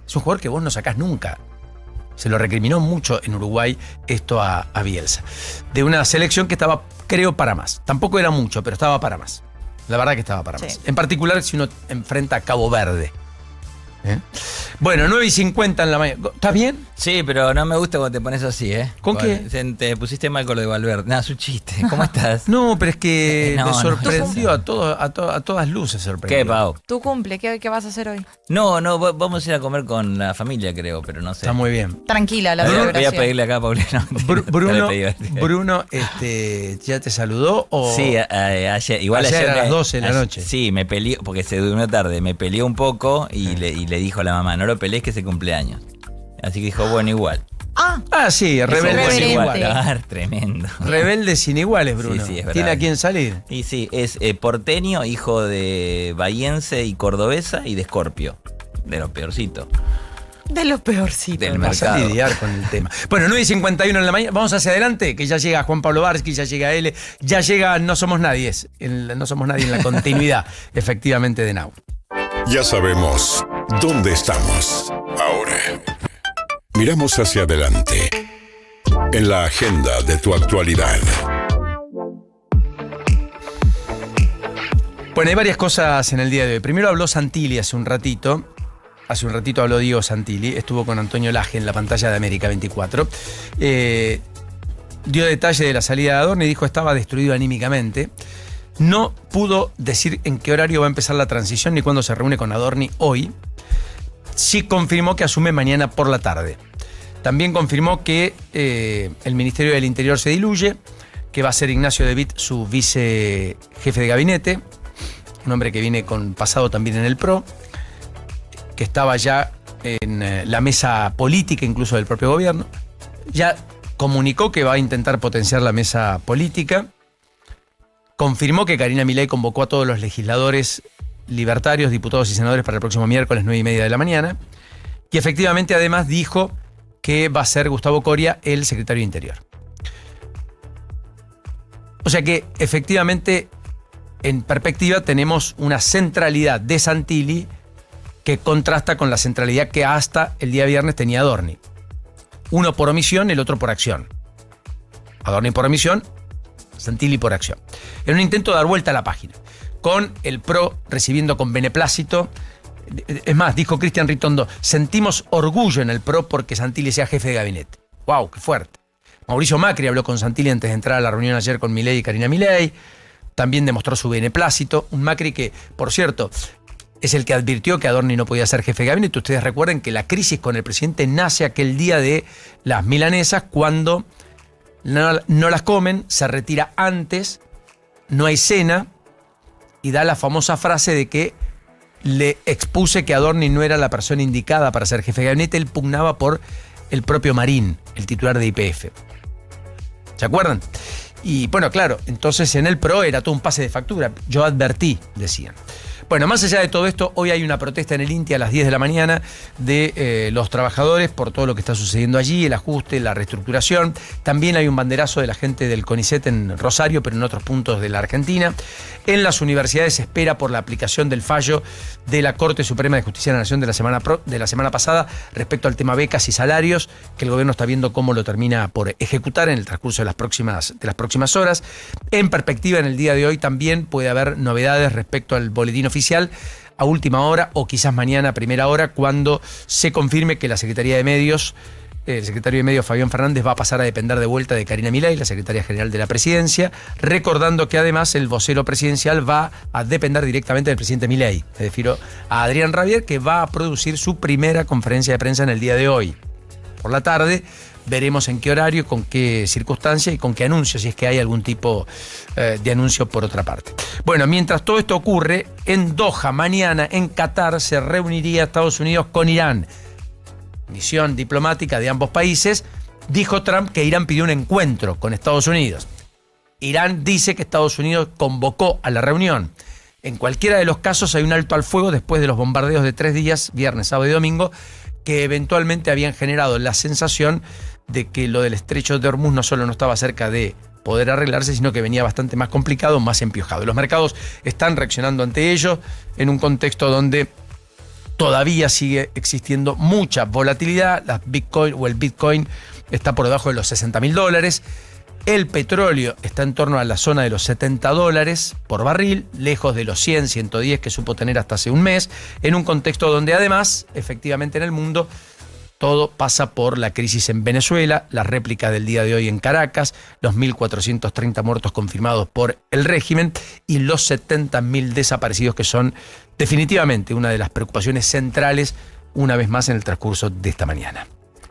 es un jugador que vos no sacás nunca. Se lo recriminó mucho en Uruguay esto a Bielsa. De una selección que estaba, creo, para más. Tampoco era mucho, pero estaba para más. La verdad que estaba para más. En particular si uno enfrenta a Cabo Verde. Bueno, 9:50 en la mañana. ¿Estás bien? Sí, pero no me gusta cuando te pones así, ¿eh? ¿Con qué? Te pusiste mal con lo de Valverde. Nada, es un chiste. ¿Cómo estás? No, pero es que me sorprendió a todas luces. Sorprendió. ¿Qué, Pau? Tu cumple, ¿qué vas a hacer hoy? No, vamos a ir a comer con la familia, creo, pero no sé. Está muy bien. Tranquila, la Voy a pedirle acá a Paulino. Bruno, ¿ya te saludó? ¿O? Sí, ayer. Igual ayer a las 12 de la noche. Sí, me peleó, porque se durmió tarde, me peleó un poco y le dijo a la mamá, no lo pelees que es cumpleaños. Así que dijo, bueno, igual. Sí, rebelde sin iguales. Tremendo. Rebelde sin iguales, Bruno. Sí, es verdad. ¿Tiene a quién salir? Y sí, es porteño, hijo de bahiense y cordobesa y de Escorpio. De lo peorcito. De lo peorcito. Del Vas a lidiar con el tema. Bueno, 9:51 en la mañana. Vamos hacia adelante, que ya llega Juan Pablo Barsky, ya llega él, ya llega No Somos Nadie. No Somos Nadie en la continuidad, efectivamente, de Now. Ya sabemos dónde estamos ahora. Miramos hacia adelante, en la agenda de tu actualidad. Bueno, hay varias cosas en el día de hoy. Primero habló Santilli hace un ratito. Hace un ratito habló Diego Santilli. Estuvo con Antonio Laje en la pantalla de América 24. Dio detalle de la salida de Adorni y dijo que estaba destruido anímicamente. No pudo decir en qué horario va a empezar la transición ni cuándo se reúne con Adorni hoy. Sí confirmó que asume mañana por la tarde. También confirmó que el Ministerio del Interior se diluye, que va a ser Ignacio De Witt su vicejefe de gabinete, un hombre que viene con pasado también en el PRO, que estaba ya en la mesa política incluso del propio gobierno. Ya comunicó que va a intentar potenciar la mesa política. Confirmó que Karina Milei convocó a todos los legisladores libertarios, diputados y senadores para el próximo miércoles 9:30 de la mañana. Y efectivamente además dijo que va a ser Gustavo Coria el secretario de Interior. O sea que efectivamente en perspectiva tenemos una centralidad de Santilli que contrasta con la centralidad que hasta el día viernes tenía Adorni. Uno por omisión, el otro por acción. Adorni por omisión, Santilli por acción. En un intento de dar vuelta a la página, con el PRO recibiendo con beneplácito. Es más, dijo Cristian Ritondo, sentimos orgullo en el PRO porque Santilli sea jefe de gabinete. ¡Wow! ¡Qué fuerte! Mauricio Macri habló con Santilli antes de entrar a la reunión ayer con Milei y Karina Milei. También demostró su beneplácito. Un Macri que, por cierto, es el que advirtió que Adorni no podía ser jefe de gabinete. Ustedes recuerden que la crisis con el presidente nace aquel día de las milanesas, cuando no las comen, se retira antes, no hay cena, y da la famosa frase de que le expuse que Adorni no era la persona indicada para ser jefe de gabinete. Él pugnaba por el propio Marín, el titular de YPF. ¿Se acuerdan? Y bueno, claro, entonces en el PRO era todo un pase de factura. Yo advertí, decían. Bueno, más allá de todo esto, hoy hay una protesta en el INTI a las 10 de la mañana de los trabajadores por todo lo que está sucediendo allí, el ajuste, la reestructuración. También hay un banderazo de la gente del CONICET en Rosario, pero en otros puntos de la Argentina. En las universidades se espera por la aplicación del fallo de la Corte Suprema de Justicia de la Nación de la semana pasada respecto al tema becas y salarios, que el gobierno está viendo cómo lo termina por ejecutar en el transcurso de las próximas horas. En perspectiva, en el día de hoy también puede haber novedades respecto al boletín oficial a última hora o quizás mañana a primera hora, cuando se confirme que la Secretaría de Medios, el secretario de Medios Fabián Fernández, va a pasar a depender de vuelta de Karina Milei, la secretaria general de la Presidencia, recordando que además el vocero presidencial va a depender directamente del presidente Milei. Me refiero a Adrián Rabier, que va a producir su primera conferencia de prensa en el día de hoy. Por la tarde veremos en qué horario, con qué circunstancia y con qué anuncio, si es que hay algún tipo de anuncio por otra parte. Bueno, mientras todo esto ocurre, en Doha, mañana en Qatar, se reuniría Estados Unidos con Irán. Misión diplomática de ambos países. Dijo Trump que Irán pidió un encuentro con Estados Unidos. Irán dice que Estados Unidos convocó a la reunión. En cualquiera de los casos hay un alto al fuego después de los bombardeos de 3 días, viernes, sábado y domingo, que eventualmente habían generado la sensación de que lo del estrecho de Hormuz no solo no estaba cerca de poder arreglarse, sino que venía bastante más complicado, más empiojado. Los mercados están reaccionando ante ello en un contexto donde todavía sigue existiendo mucha volatilidad. El Bitcoin está por debajo de los $60.000. El petróleo está en torno a la zona de los $70 por barril, lejos de los 100, 110 que supo tener hasta hace un mes, en un contexto donde además, efectivamente en el mundo, todo pasa por la crisis en Venezuela, la réplica del día de hoy en Caracas, los 1.430 muertos confirmados por el régimen y los 70.000 desaparecidos, que son definitivamente una de las preocupaciones centrales, una vez más en el transcurso de esta mañana.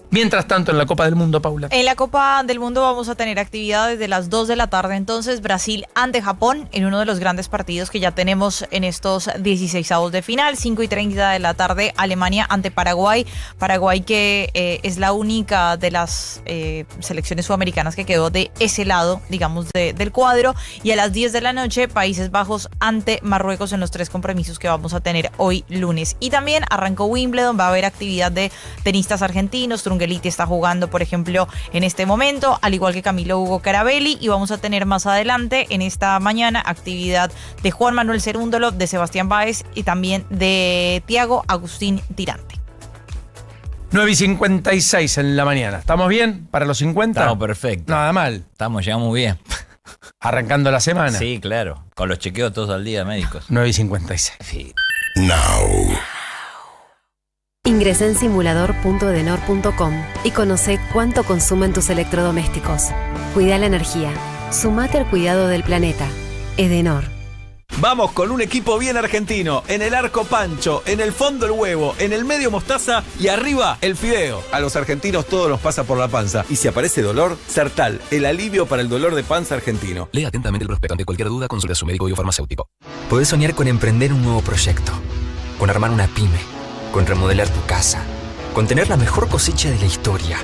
Mientras tanto, en la Copa del Mundo, Paula. En la Copa del Mundo vamos a tener actividad desde las 2 de la tarde. Entonces, Brasil ante Japón, en uno de los grandes partidos que ya tenemos en estos 16avos de final. 5:30 de la tarde, Alemania ante Paraguay. Paraguay que es la única de las selecciones sudamericanas que quedó de ese lado, digamos, del cuadro. Y a las 10 de la noche, Países Bajos ante Marruecos en los 3 compromisos que vamos a tener hoy lunes. Y también arrancó Wimbledon, va a haber actividad de tenistas argentinos. Trungeliti está jugando, por ejemplo, en este momento, al igual que Camilo Hugo Carabelli, y vamos a tener más adelante, en esta mañana, actividad de Juan Manuel Cerúndolo, de Sebastián Báez y también de Thiago Agustín Tirante. 9:56 en la mañana. ¿Estamos bien para los 50? Estamos perfecto. Nada mal. Llegamos muy bien. Arrancando la semana. Sí, claro. Con los chequeos todos al día médicos. 9:56. Sí. Now. Ingresa en simulador.edenor.com y conoce cuánto consumen tus electrodomésticos. Cuida la energía. Sumate al cuidado del planeta. Edenor. Vamos con un equipo bien argentino. En el arco Pancho, en el fondo el huevo, en el medio mostaza y arriba el fideo. A los argentinos todo nos pasa por la panza. Y si aparece dolor, Sertal, el alivio para el dolor de panza argentino. Lea atentamente el prospecto. Ante cualquier duda, consulte a su médico o farmacéutico. Podés soñar con emprender un nuevo proyecto, con armar una pyme, con remodelar tu casa, con tener la mejor cosecha de la historia,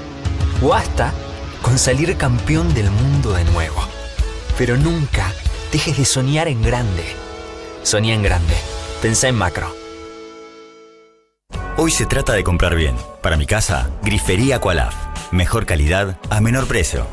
o hasta con salir campeón del mundo de nuevo. Pero nunca dejes de soñar en grande. Soñá en grande. Pensá en macro. Hoy se trata de comprar bien. Para mi casa, Grifería Aqualaf. Mejor calidad a menor precio.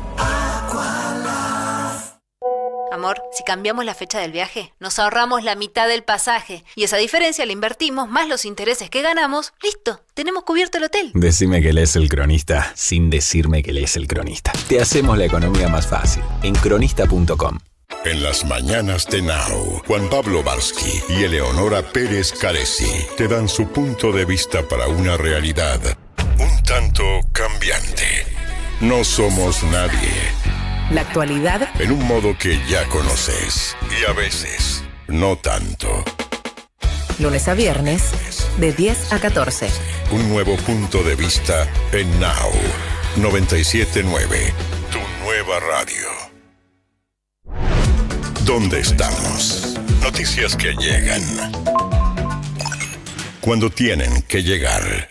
Amor, si cambiamos la fecha del viaje, nos ahorramos la mitad del pasaje. Y esa diferencia la invertimos, más los intereses que ganamos. ¡Listo! Tenemos cubierto el hotel. Decime que lees El Cronista sin decirme que lees El Cronista. Te hacemos la economía más fácil en cronista.com. En las mañanas de Now, Juan Pablo Barsky y Eleonora Pérez Caresi te dan su punto de vista para una realidad un tanto cambiante. No somos nadie. La actualidad En un modo que ya conoces y a veces no tanto. lunes a viernes, de 10 a 14. Un nuevo punto de vista en Now 97.9, tu nueva radio. ¿Dónde estamos? Noticias que llegan cuando tienen que llegar.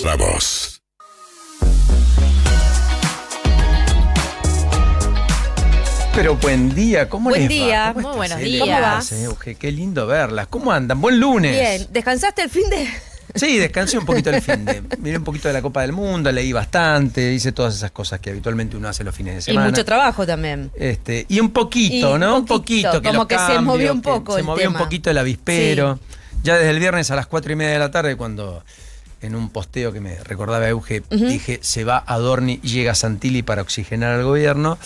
La voz. Pero buen día, ¿cómo Buen les día, va? ¿Cómo muy estás, buenos Ele? días. ¿Cómo vas, Euge? Qué lindo verlas. ¿Cómo andan? Buen lunes. Bien, ¿descansaste el fin de...? Sí, descansé un poquito el fin de. Miré un poquito de la Copa del Mundo, leí bastante, hice todas esas cosas que habitualmente uno hace los fines de semana. Y mucho trabajo también. Y un poquito, ¿no? Un poquito. Como los que se cambios, movió un poco Se el movió tema. un poquito el avispero. Ya desde el viernes a las 4:30 de la tarde, cuando en un posteo que me recordaba Euge, dije, se va Adorni y llega Santilli para oxigenar al gobierno,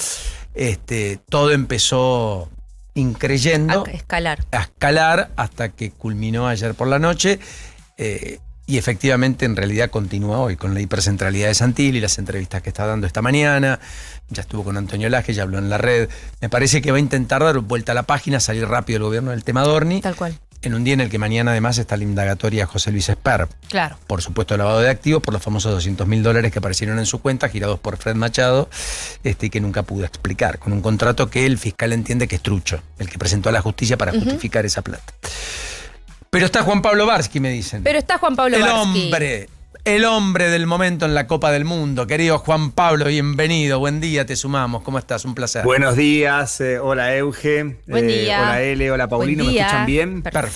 todo empezó increyendo. A escalar hasta que culminó ayer por la noche. Y efectivamente, en realidad, continúa hoy con la hipercentralidad de Santilli, las entrevistas que está dando esta mañana. Ya estuvo con Antonio Laje, ya habló en la red. Me parece que va a intentar dar vuelta a la página, salir rápido el gobierno del tema Adorni. Tal cual. En un día en el que mañana además está la indagatoria a José Luis Esper. Claro. Por supuesto, lavado de activos, por los famosos $200.000 que aparecieron en su cuenta, girados por Fred Machado, y que nunca pudo explicar, con un contrato que el fiscal entiende que es trucho, el que presentó a la justicia para justificar esa plata. Pero está Juan Pablo Varsky, me dicen. Pero está Juan Pablo Varsky. El hombre del momento en la Copa del Mundo. Querido Juan Pablo, bienvenido. Buen día, te sumamos. ¿Cómo estás? Un placer. Buenos días. Hola, Euge. Buen día. Hola, Ele. Hola, Paulino. ¿Me escuchan bien? Perfecto.